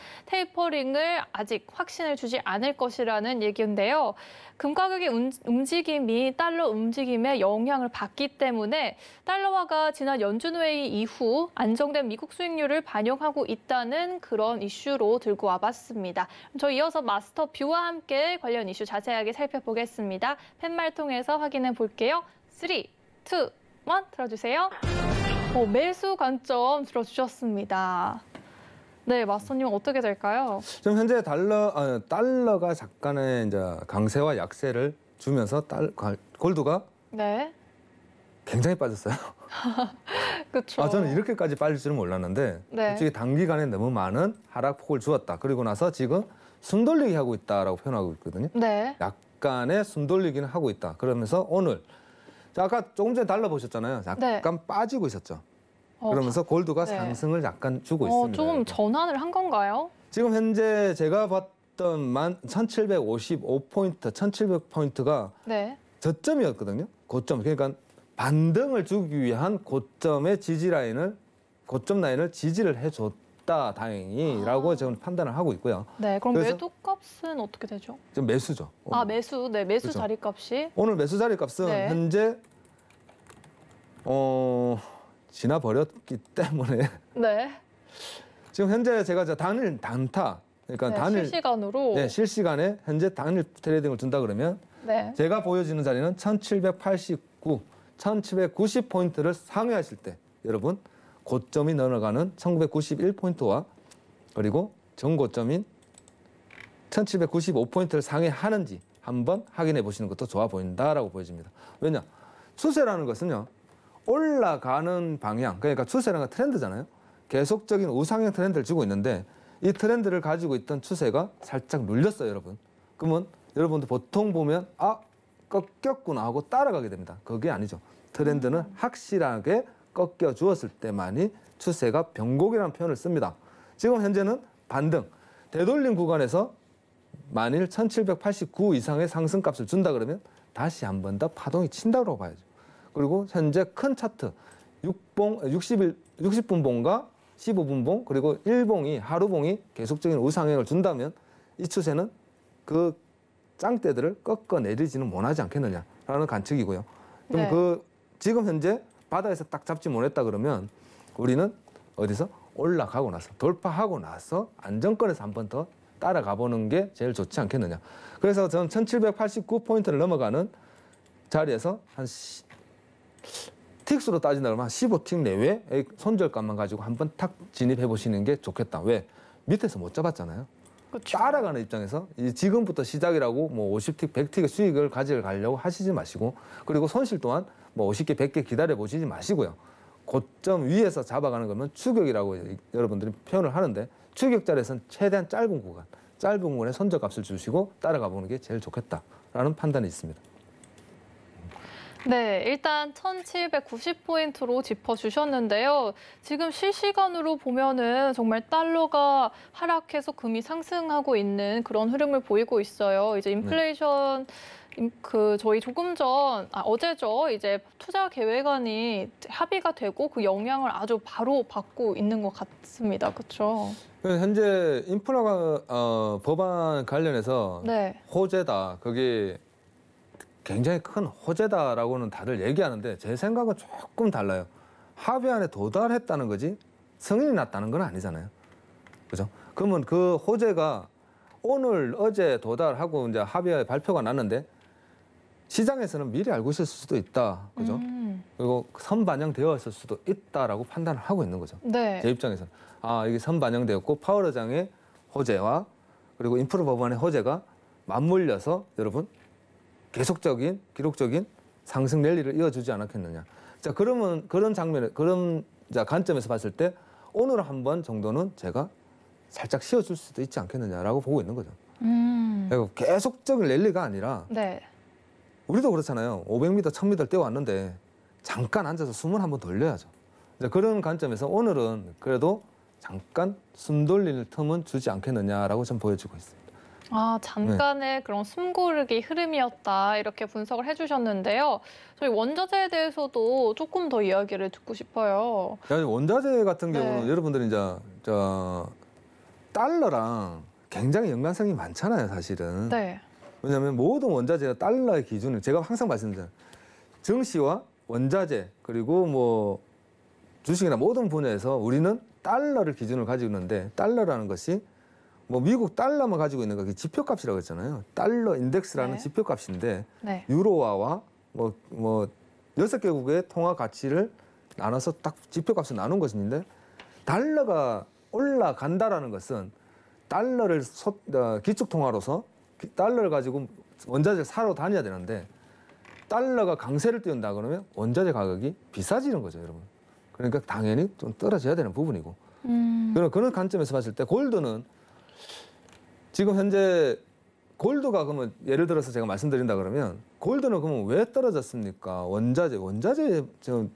테이퍼링을 아직 확신을 주지 않을 것이라는 얘기인데요. 금 가격의 움직임이 달러 움직임에 영향을 받기 때문에 달러화가 지난 연준 회의 이후 안정된 미국 수익률을 반영하고 있다는 그런 이슈로 들고 와봤습니다. 저희 이어서 마스터 뷰와 함께 관련 이슈 자세하게 살펴보겠습니다. 팻말 통해서 확인해 볼게요. 3, 2, 1 들어주세요. 매수 관점 들어주셨습니다. 네, 마스터님 어떻게 될까요? 지금 현재 달러가 약간의 이제 강세와 약세를 주면서 골드가 네. 굉장히 빠졌어요. 그렇죠. 저는 이렇게까지 빠질 줄은 몰랐는데 네. 솔직히 단기간에 너무 많은 하락폭을 주었다. 그리고 나서 지금 숨돌리기 하고 있다라고 표현하고 있거든요. 네. 약간의 숨돌리기는 하고 있다. 그러면서 오늘 아까 조금 전에 달러 보셨잖아요. 약간 네. 빠지고 있었죠. 그러면서 골드가 네. 상승을 약간 주고 있습니다. 좀 전환을 한 건가요? 지금 현재 제가 봤던 1755포인트, 1700포인트가 네. 저점이었거든요. 고점. 그러니까 반등을 주기 위한 고점의 고점 라인을 지지를 해줬다, 다행히라고 저는 판단을 하고 있고요. 네, 그럼 그래서- 매도값은 어떻게 되죠? 지금 매수죠. 매수. 네, 매수 그렇죠. 자리값이. 오늘 매수 자리값은 네. 현재 지나버렸기 때문에 네. 지금 현재 제가 단일 단타, 그러니까 네, 단일 실시간으로. 네, 실시간에 현재 단일 트레이딩을 준다 그러면 네. 제가 보여지는 자리는 1789, 1790포인트를 상회하실 때 여러분 고점이 넘어가는 1991포인트와 그리고 전고점인 1795포인트를 상회하는지 한번 확인해 보시는 것도 좋아 보인다라고 보여집니다. 왜냐? 추세라는 것은요. 올라가는 방향, 그러니까 추세라는 건 트렌드잖아요. 계속적인 우상향 트렌드를 주고 있는데 이 트렌드를 가지고 있던 추세가 살짝 눌렸어요, 여러분. 그러면 여러분도 보통 보면 꺾였구나 하고 따라가게 됩니다. 그게 아니죠. 트렌드는 확실하게 꺾여 주었을 때만이 추세가 변곡이라는 표현을 씁니다. 지금 현재는 반등, 되돌림 구간에서 만일 1789 이상의 상승값을 준다 그러면 다시 한 번 더 파동이 친다고 봐야죠. 그리고 현재 큰 차트 60분봉과 15분봉 그리고 1봉이 하루봉이 계속적인 우상향을 준다면 이 추세는 그 짱대들을 꺾어내리지는 못하지 않겠느냐라는 관측이고요. 그럼 네. 지금 현재 바닥에서 딱 잡지 못했다 그러면 우리는 어디서 올라가고 나서 돌파하고 나서 안정권에서 한 번 더 따라가 보는 게 제일 좋지 않겠느냐. 그래서 저는 1789포인트를 넘어가는 자리에서 한 틱수로 따진다 그러면 한 15틱 내외의 손절감만 가지고 한번 탁 진입해 보시는 게 좋겠다. 왜? 밑에서 못 잡았잖아요. 그렇죠. 따라가는 입장에서 지금부터 시작이라고 뭐 50틱, 100틱의 수익을 가져가려고 하시지 마시고 그리고 손실 또한 뭐 50개, 100개 기다려 보시지 마시고요. 고점 위에서 잡아가는 거면 추격이라고 여러분들이 표현을 하는데 추격 자리에서는 최대한 짧은 구간에 손절값을 주시고 따라가 보는 게 제일 좋겠다라는 판단이 있습니다. 네, 일단 1790포인트로 짚어주셨는데요. 지금 실시간으로 보면은 정말 달러가 하락해서 금이 상승하고 있는 그런 흐름을 보이고 있어요. 이제 인플레이션 저희 조금 전 어제죠. 이제 투자 계획안이 합의가 되고 그 영향을 아주 바로 받고 있는 것 같습니다. 그렇죠? 현재 인프라 법안 관련해서 네. 호재다. 그게 굉장히 큰 호재다라고는 다들 얘기하는데 제 생각은 조금 달라요. 합의안에 도달했다는 거지 승인이 났다는 건 아니잖아요. 그죠? 그러면 그 호재가 오늘 어제 도달하고 이제 합의안에 발표가 났는데 시장에서는 미리 알고 있을 수도 있다. 그죠? 그리고 선반영되었을 수도 있다라고 판단을 하고 있는 거죠. 네. 제 입장에서는 이게 선반영되었고 파월 의장의 호재와 그리고 인프라 법안의 호재가 맞물려서 여러분 계속적인 기록적인 상승 랠리를 이어주지 않았겠느냐. 자, 그러면 그런 관점에서 봤을 때 오늘 한 번 정도는 제가 살짝 쉬어줄 수도 있지 않겠느냐라고 보고 있는 거죠. 그리고 계속적인 랠리가 아니라 네. 우리도 그렇잖아요. 500m, 1000m를 뛰어왔는데 잠깐 앉아서 숨을 한번 돌려야죠. 그런 관점에서 오늘은 그래도 잠깐 숨 돌릴 틈은 주지 않겠느냐라고 좀 보여지고 있습니다. 잠깐의 그런 숨고르기 흐름이었다 이렇게 분석을 해주셨는데요. 저희 원자재에 대해서도 조금 더 이야기를 듣고 싶어요. 원자재 같은 경우는 네. 여러분들이 이제 달러랑 굉장히 연관성이 많잖아요, 사실은. 네. 왜냐하면 모든 원자재가 달러의 기준을 제가 항상 말씀드려요. 증시와 원자재 그리고 뭐 주식이나 모든 분야에서 우리는 달러를 기준으로 가지고 있는데 달러라는 것이 뭐 미국 달러만 가지고 있는 거 지표값이라고 했잖아요. 달러 인덱스라는 네. 지표값인데 네. 유로화와 뭐 6개국의 통화 가치를 나눠서 딱 지표값을 나눈 것인데 달러가 올라간다라는 것은 달러를 기축통화로서 달러를 가지고 원자재를 사러 다녀야 되는데 달러가 강세를 띄운다 그러면 원자재 가격이 비싸지는 거죠, 여러분. 그러니까 당연히 좀 떨어져야 되는 부분이고. 그런 관점에서 봤을 때 골드는 지금 현재 골드가 그러면 예를 들어서 제가 말씀드린다 그러면 골드는 그러면 왜 떨어졌습니까? 원자재 지금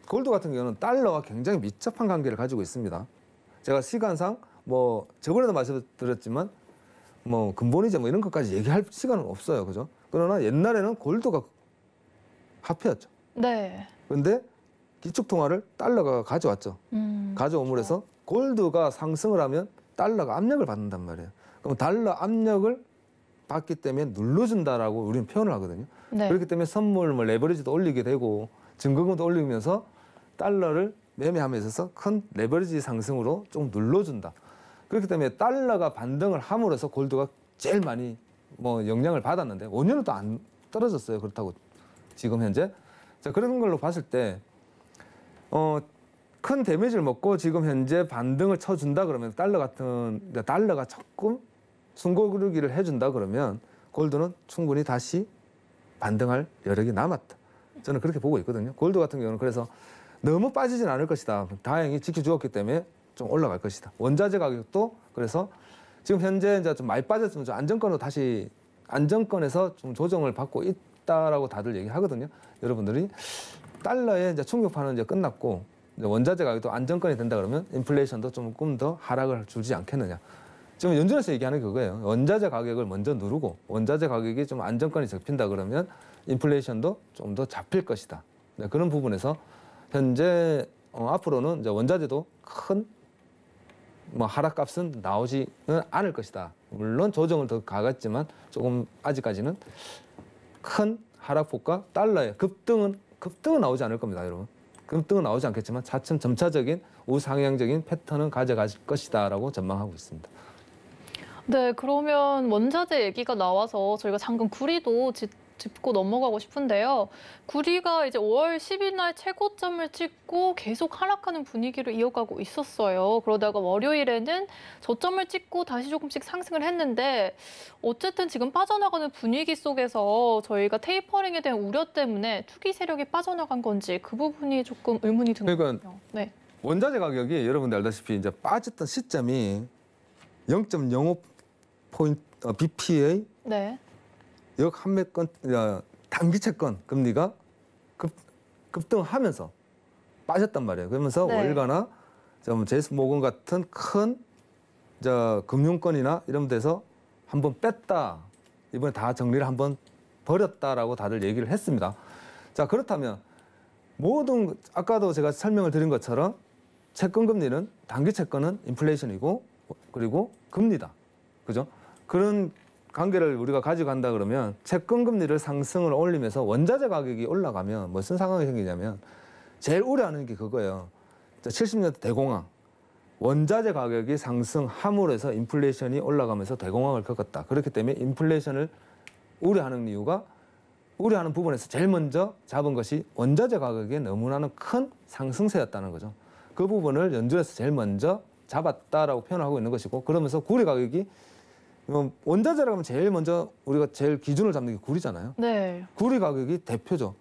골드 같은 경우는 달러와 굉장히 밀접한 관계를 가지고 있습니다. 제가 시간상 뭐 저번에도 말씀드렸지만 뭐 근본이자 뭐 이런 것까지 얘기할 시간은 없어요, 그죠? 그러나 옛날에는 골드가 화폐였죠. 네. 그런데 기축통화를 달러가 가져왔죠. 가져옴으로 해서 골드가 상승을 하면 달러가 압력을 받는단 말이에요. 그럼 달러 압력을 받기 때문에 눌러준다라고 우리는 표현을 하거든요. 네. 그렇기 때문에 선물, 뭐 레버리지도 올리게 되고 증거금도 올리면서 달러를 매매하면서 큰 레버리지 상승으로 좀 눌러준다. 그렇기 때문에 달러가 반등을 함으로 해서 골드가 제일 많이 뭐 영향을 받았는데 원유는 또 안 떨어졌어요. 그렇다고 지금 현재. 자, 그런 걸로 봤을 때 큰 데미지를 먹고 지금 현재 반등을 쳐준다 그러면 달러가 조금 숨고르기를 해준다 그러면 골드는 충분히 다시 반등할 여력이 남았다. 저는 그렇게 보고 있거든요. 골드 같은 경우는 그래서 너무 빠지진 않을 것이다. 다행히 지켜주었기 때문에 좀 올라갈 것이다. 원자재 가격도 그래서 지금 현재 이제 좀 많이 빠졌으면 좀 안정권으로 다시 안정권에서 좀 조정을 받고 있다라고 다들 얘기하거든요. 여러분들이 달러에 이제 충격파는 이제 끝났고 이제 원자재 가격도 안정권이 된다 그러면 인플레이션도 조금 더 하락을 주지 않겠느냐. 지금 연준에서 얘기하는 게 그거예요. 원자재 가격을 먼저 누르고 원자재 가격이 좀 안정권이 잡힌다 그러면 인플레이션도 좀 더 잡힐 것이다. 네, 그런 부분에서 현재 앞으로는 이제 원자재도 큰 뭐 하락값은 나오지는 않을 것이다. 물론 조정을 더 가겠지만 조금 아직까지는 큰 하락폭과 달러의 급등은 나오지 않을 겁니다, 여러분. 급등은 나오지 않겠지만 차츰 점차적인 우상향적인 패턴은 가져갈 것이다라고 전망하고 있습니다. 네, 그러면 원자재 얘기가 나와서 저희가 잠깐 구리도 짚고 넘어가고 싶은데요. 구리가 이제 5월 10일 날 최고점을 찍고 계속 하락하는 분위기를 이어가고 있었어요. 그러다가 월요일에는 저점을 찍고 다시 조금씩 상승을 했는데 어쨌든 지금 빠져나가는 분위기 속에서 저희가 테이퍼링에 대한 우려 때문에 투기 세력이 빠져나간 건지 그 부분이 조금 의문이 드거든요. 그러니까 네. 원자재 가격이 여러분들 알다시피 이제 빠졌던 시점이 0.05포인트 BPA 네. 역한매권 단기채권 금리가 급등하면서 빠졌단 말이에요. 그러면서 네. 월가나 제이스모건 같은 큰 금융권이나 이런 데서 한번 뺐다. 이번에 다 정리를 한번 버렸다라고 다들 얘기를 했습니다. 자, 그렇다면 모든 아까도 제가 설명을 드린 것처럼 채권 금리는 단기 채권은 인플레이션이고 그리고 금리다. 그죠? 그런 관계를 우리가 가져간다 그러면 채권 금리를 상승을 올리면서 원자재 가격이 올라가면 무슨 상황이 생기냐면 제일 우려하는 게 그거예요. 70년대 대공황. 원자재 가격이 상승함으로 해서 인플레이션이 올라가면서 대공황을 겪었다. 그렇기 때문에 인플레이션을 우려하는 이유가 우려하는 부분에서 제일 먼저 잡은 것이 원자재 가격의 너무나는 큰 상승세였다는 거죠. 그 부분을 연준에서 제일 먼저 잡았다라고 표현하고 있는 것이고 그러면서 구리 가격이 원자재라고 하면 제일 먼저 우리가 제일 기준을 잡는 게 구리잖아요. 네. 구리 가격이 대표죠.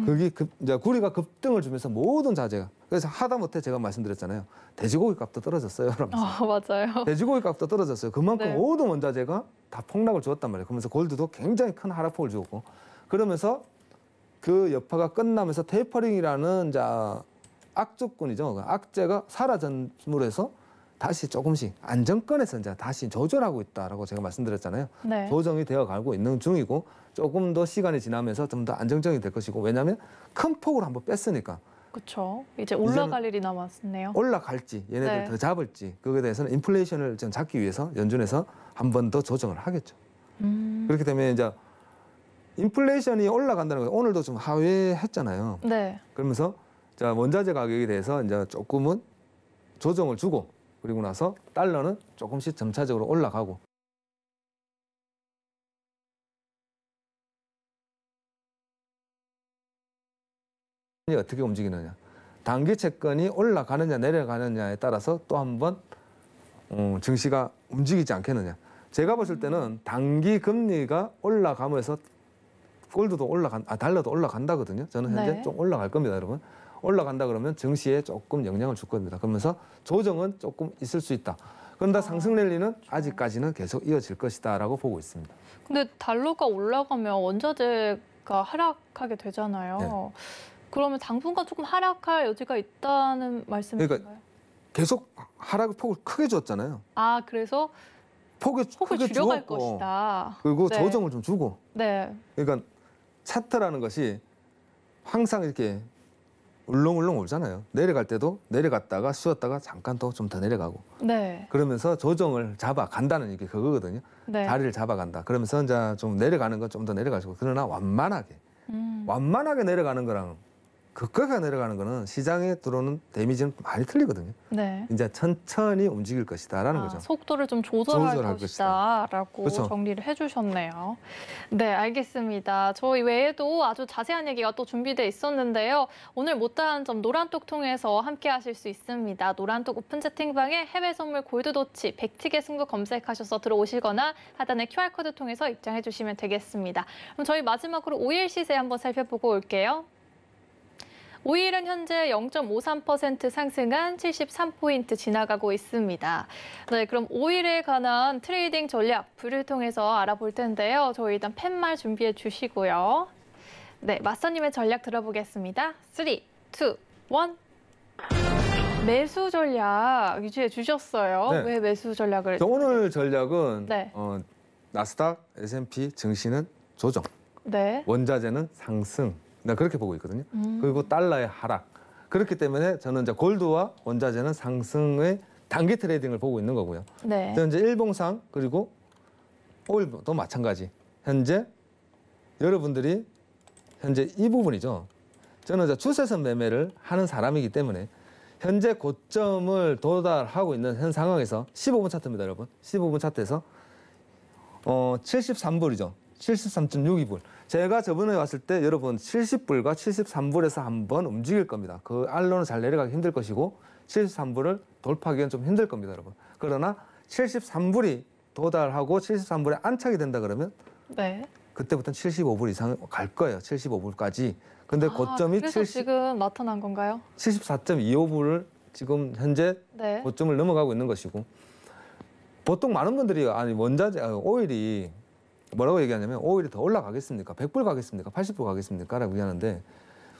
그게 이제 구리가 급등을 주면서 모든 자재가 그래서 하다못해 제가 말씀드렸잖아요. 돼지고기 값도 떨어졌어요. 맞아요. 돼지고기 값도 떨어졌어요. 그만큼 네. 모든 원자재가 다 폭락을 주었단 말이에요. 그러면서 골드도 굉장히 큰 하락폭을 주었고 그러면서 그 여파가 끝나면서 테이퍼링이라는 악조건이죠. 그 악재가 사라짐으로 해서 다시 조금씩 안정권에서 이제 다시 조절하고 있다라고 제가 말씀드렸잖아요. 네. 조정이 되어 가고 있는 중이고 조금 더 시간이 지나면서 좀 더 안정적이 될 것이고 왜냐하면 큰 폭으로 한번 뺐으니까 그렇죠. 이제 올라갈 일이 남았네요. 올라갈지 얘네들 네. 더 잡을지 그거에 대해서는 인플레이션을 좀 잡기 위해서 연준에서 한 번 더 조정을 하겠죠. 그렇기 때문에 이제 인플레이션이 올라간다는 거 오늘도 좀 하회했잖아요. 네. 그러면서 자 원자재 가격에 대해서 이제 조금은 조정을 주고 그리고 나서 달러는 조금씩 점차적으로 올라가고. 어떻게 움직이느냐. 단기 채권이 올라가느냐 내려가느냐에 따라서 또 한 번 증시가 움직이지 않겠느냐. 제가 봤을 때는 단기 금리가 올라가면서 골드도 달러도 올라간다거든요. 저는 현재 네. 좀 올라갈 겁니다, 여러분. 올라간다 그러면 증시에 조금 영향을 줄 겁니다. 그러면서 조정은 조금 있을 수 있다. 그런데 상승 랠리는 아직까지는 계속 이어질 것이다라고 보고 있습니다. 근데 달러가 올라가면 원자재가 하락하게 되잖아요. 네. 그러면 당분간 조금 하락할 여지가 있다는 말씀이신가요? 그러니까 계속 하락 폭을 크게 줬잖아요. 아, 그래서 폭을 크게 줄여갈 주었고 것이다. 그리고 네. 조정을 좀 주고. 네. 그러니까 차트라는 것이 항상 이렇게 울렁울렁 오잖아요. 내려갈 때도 내려갔다가 쉬었다가 잠깐 또 좀 더 내려가고. 네. 그러면서 조정을 잡아간다는 게 그거거든요. 네. 자리를 잡아간다. 그러면서 이제 좀 내려가는 건 좀 더 내려가시고 그러나 완만하게 내려가는 거랑 급격하게 내려가는 거는 시장에 들어오는 데미지는 많이 틀리거든요. 네. 이제 천천히 움직일 것이다라는 거죠. 속도를 좀 조절할 조절할 것이다라고 그렇죠. 정리를 해주셨네요. 네, 알겠습니다. 저희 외에도 아주 자세한 얘기가 또 준비돼 있었는데요. 오늘 못다한 점 노란톡 통해서 함께하실 수 있습니다. 노란톡 오픈 채팅방에 해외 선물 골드도치, 백티게 승부 검색하셔서 들어오시거나 하단의 QR코드 통해서 입장해 주시면 되겠습니다. 그럼 저희 마지막으로 오일 시세 한번 살펴보고 올게요. 오일은 현재 0.53% 상승한 73포인트 지나가고 있습니다. 네, 그럼 오일에 관한 트레이딩 전략 불을 통해서 알아볼 텐데요. 저희 일단 팻말 준비해 주시고요. 네, 마스터님의 전략 들어보겠습니다. 3, 2, 1. 매수 전략 유지해 주셨어요. 네. 왜 매수 전략을? 오늘 전략은 네. 나스닥, S&P 증시는 조정, 네. 원자재는 상승. 나 그렇게 보고 있거든요. 그리고 달러의 하락. 그렇기 때문에 저는 이제 골드와 원자재는 상승의 단기 트레이딩을 보고 있는 거고요. 네. 현재 일봉상 그리고 오일도 마찬가지. 현재 여러분들이 현재 이 부분이죠. 저는 이제 추세선 매매를 하는 사람이기 때문에 현재 고점을 도달하고 있는 현 상황에서 15분 차트입니다, 여러분. 15분 차트에서 73불이죠. 73.62불. 제가 저번에 왔을 때 여러분 70불과 73불에서 한번 움직일 겁니다. 그 알로는 잘 내려가기 힘들 것이고 73불을 돌파하기는 좀 힘들 겁니다, 여러분. 그러나 73불이 도달하고 73불에 안착이 된다 그러면 네. 그때부터는 75불 이상 갈 거예요. 75불까지. 근데 고점이 그래서 지금 나타난 건가요? 74.25불을 지금 현재 네. 고점을 넘어가고 있는 것이고 보통 많은 분들이 아니 원자재 오일이 뭐라고 얘기하냐면 오일이 더 올라가겠습니까? 100불 가겠습니까? 80불 가겠습니까? 라고 얘기하는데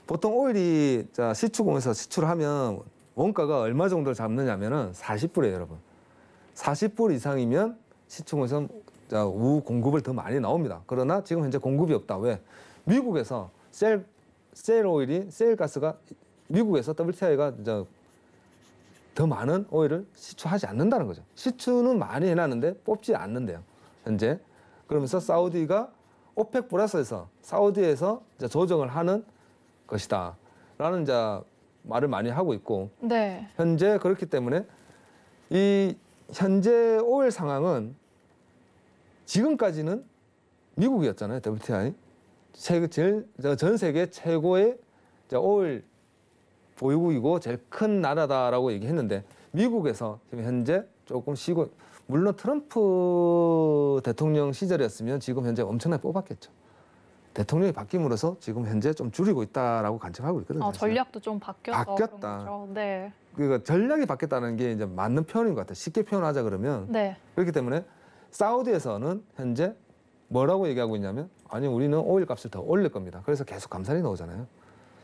보통 오일이 시추공에서 시추를 원가가 얼마 정도를 잡느냐면은 40불이에요, 여러분. 40불 이상이면 시추공에서 우 공급을 더 많이 나옵니다. 그러나 지금 현재 공급이 없다. 왜? 미국에서 세일 가스가 미국에서 WTI가 더 많은 오일을 시추하지 않는다는 거죠. 시추는 많이 해놨는데 뽑지 않는데요, 현재. 그러면서 사우디가 오펙 플러스에서 사우디에서 조정을 하는 것이다 라는 말을 많이 하고 있고 네. 현재 그렇기 때문에 이 현재 오일 상황은 지금까지는 미국이었잖아요. WTI 전 세계 최고의 오일 보유국이고 제일 큰 나라다라고 얘기했는데 미국에서 지금 현재 조금 쉬고 물론 트럼프 대통령 시절이었으면 지금 현재 엄청나게 뽑았겠죠. 대통령이 바뀜으로써 지금 현재 좀 줄이고 있다라고 관측하고 있거든요. 전략도 좀 바뀌었다. 바뀌었다. 네. 그러니까 전략이 바뀌었다는 게 이제 맞는 표현인 것 같아요. 쉽게 표현하자 그러면 네. 그렇기 때문에 사우디에서는 현재 뭐라고 얘기하고 있냐면 아니 우리는 오일 값을 더 올릴 겁니다. 그래서 계속 감산이 나오잖아요.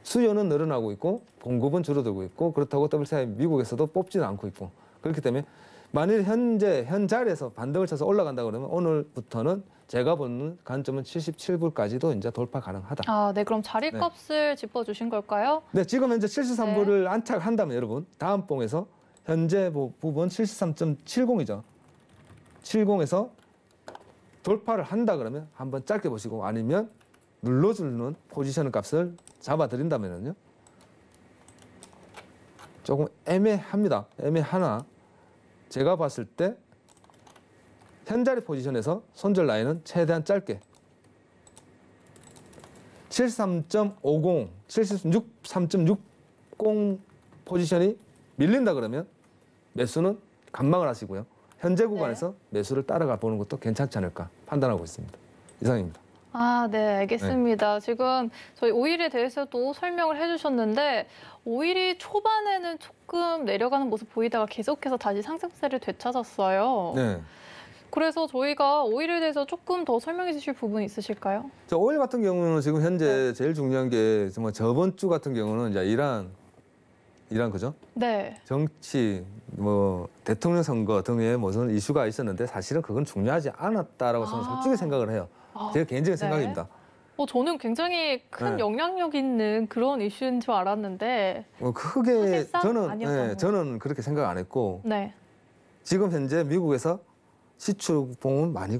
수요는 늘어나고 있고 공급은 줄어들고 있고 그렇다고 WTI 미국에서도 뽑지는 않고 있고 그렇기 때문에 만일 현 자리에서 반등을 쳐서 올라간다 그러면 오늘부터는 제가 보는 관점은 77불까지도 이제 돌파 가능하다. 아, 네. 그럼 자리값을 짚어주신 걸까요? 네, 지금 현재 73불을 안착한다면 여러분 다음 봉에서 현재 부분 73.70이죠. 70에서 돌파를 한다 그러면 한번 짧게 보시고 아니면 눌러주는 포지션 값을 잡아드린다면요. 조금 애매합니다. 애매하나 제가 봤을 때 현자리 포지션에서 손절 라인은 최대한 짧게 73.50, 73.60 포지션이 밀린다 그러면 매수는 관망을 하시고요. 현재 구간에서 매수를 따라가 보는 것도 괜찮지 않을까 판단하고 있습니다. 이상입니다. 아, 네, 알겠습니다. 지금 저희 오일에 대해서도 설명을 해주셨는데 오일이 초반에는 조금 내려가는 모습 보이다가 계속해서 다시 상승세를 되찾았어요. 네. 그래서 저희가 오일에 대해서 조금 더 설명해 주실 부분 있으실까요? 저 오일 같은 경우는 지금 현재 제일 중요한 게 정말 저번 주 같은 경우는 이제 이란 그죠? 네. 정치, 대통령 선거 등의 무슨 이슈가 있었는데 사실은 그건 중요하지 않았다라고 저는 솔직히 생각을 해요. 제 개인적인 생각입니다. 저는 굉장히 큰 네. 영향력 있는 그런 이슈인 줄 알았는데 크게 사실상 아니었다는 저는 그렇게 생각 안 했고 네. 지금 현재 미국에서 시추봉은 많이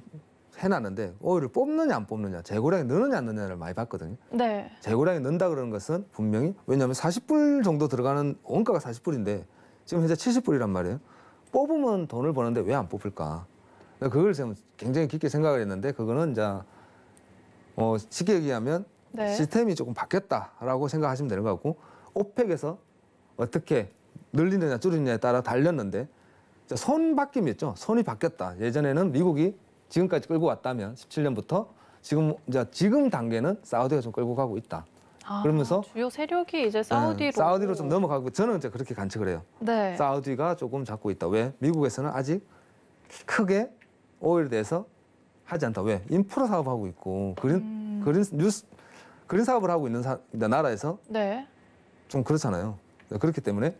해놨는데 오일을 뽑느냐 안 뽑느냐, 재고량이 느느냐 안 느느냐를 많이 봤거든요. 네. 재고량이 는다 그러는 것은 분명히 왜냐하면 40불 정도 들어가는 원가가 40불인데 지금 현재 70불이란 말이에요. 뽑으면 돈을 버는데 왜 안 뽑을까? 그걸 굉장히 깊게 생각을 했는데 그거는 이제 쉽게 얘기하면 네. 시스템이 조금 바뀌었다라고 생각하시면 되는 것 같고 오펙에서 어떻게 늘리느냐 줄이느냐에 따라 달렸는데 손 바뀜이었죠. 손이 바뀌었다. 예전에는 미국이 지금까지 끌고 왔다면 17년부터 지금 단계는 사우디가 좀 끌고 가고 있다. 그러면서 주요 세력이 이제 사우디로 사우디로 좀 넘어가고 저는 이제 그렇게 관측을 해요. 네. 사우디가 조금 잡고 있다. 왜? 미국에서는 아직 크게 오일에 대해서 하지 않다. 왜? 인프라 사업하고 있고 그린 사업을 하고 있는 나라에서 네. 좀 그렇잖아요. 그렇기 때문에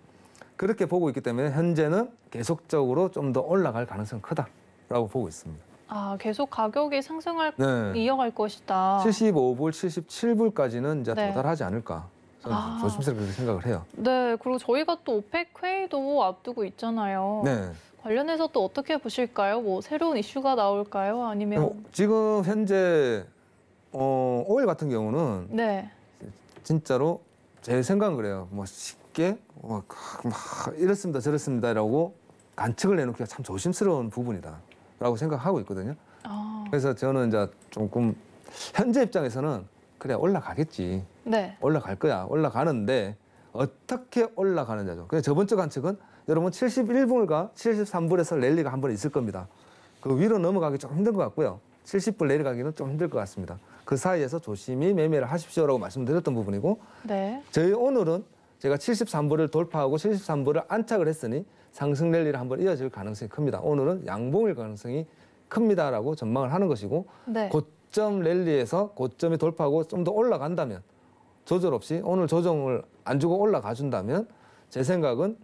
그렇게 보고 있기 때문에 현재는 계속적으로 좀 더 올라갈 가능성이 크다라고 보고 있습니다. 아, 계속 가격이 상승할 네. 이어갈 것이다. 75불, 77불까지는 이제 네. 도달하지 않을까. 저는 조심스럽게 그렇게 생각을 해요. 네, 그리고 저희가 또 오펙 회의도 앞두고 있잖아요. 네. 관련해서 또 어떻게 보실까요? 새로운 이슈가 나올까요? 아니면 지금 현재 오일 같은 경우는 네. 진짜로 제 생각은 그래요. 쉽게 이렇습니다 저렇습니다라고 관측을 내놓기가 참 조심스러운 부분이다라고 생각하고 있거든요. 그래서 저는 이제 조금 현재 입장에서는 그래 올라가겠지. 네. 올라갈 거야. 올라가는데 어떻게 올라가느냐죠. 그래서 저번 주 관측은 여러분 71불과 73불에서 랠리가 한 번 있을 겁니다. 그 위로 넘어가기 좀 힘든 것 같고요. 70불 내려가기는 좀 힘들 것 같습니다. 그 사이에서 조심히 매매를 하십시오라고 말씀드렸던 부분이고 네. 저희 오늘은 제가 73불을 돌파하고 73불을 안착을 했으니 상승 랠리를 한번 이어질 가능성이 큽니다. 오늘은 양봉일 가능성이 큽니다라고 전망을 하는 것이고 네. 고점 랠리에서 고점이 돌파하고 좀 더 올라간다면 조절 없이 오늘 조정을 안 주고 올라가 준다면 제 생각은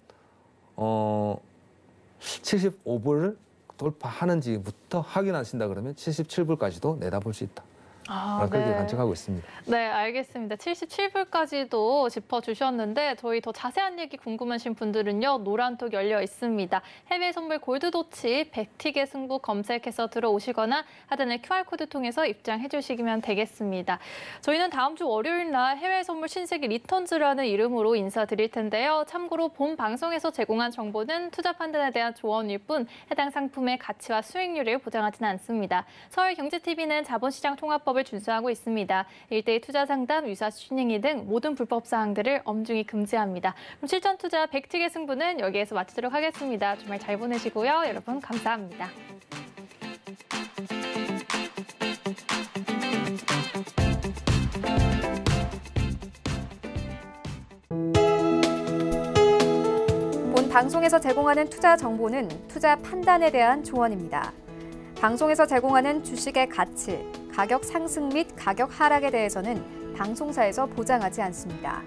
75불을 돌파하는지부터 확인하신다 그러면 77불까지도 내다볼 수 있다. 그렇게 네. 관측하고 있습니다. 네, 알겠습니다. 77불까지도 짚어주셨는데 저희 더 자세한 얘기 궁금하신 분들은요. 노란톡 열려 있습니다. 해외 선물 골드도치 100틱의 승부 검색해서 들어오시거나 하단의 QR코드 통해서 입장해 주시면 되겠습니다. 저희는 다음 주 월요일 날 해외 선물 신세계 리턴즈라는 이름으로 인사드릴 텐데요. 참고로 본 방송에서 제공한 정보는 투자 판단에 대한 조언일 뿐 해당 상품의 가치와 수익률을 보장하지는 않습니다. 서울경제TV는 자본시장 통합법을 준수하고 있습니다. 일대일 투자 상담, 유사 추진행위 등 모든 불법 사항들을 엄중히 금지합니다. 그럼 실전 투자 100틱의 승부는 여기에서 마치도록 하겠습니다. 주말 잘 보내시고요. 여러분 감사합니다. 본 방송에서 제공하는 투자 정보는 투자 판단에 대한 조언입니다. 방송에서 제공하는 주식의 가치, 가격 상승 및 가격 하락에 대해서는 방송사에서 보장하지 않습니다.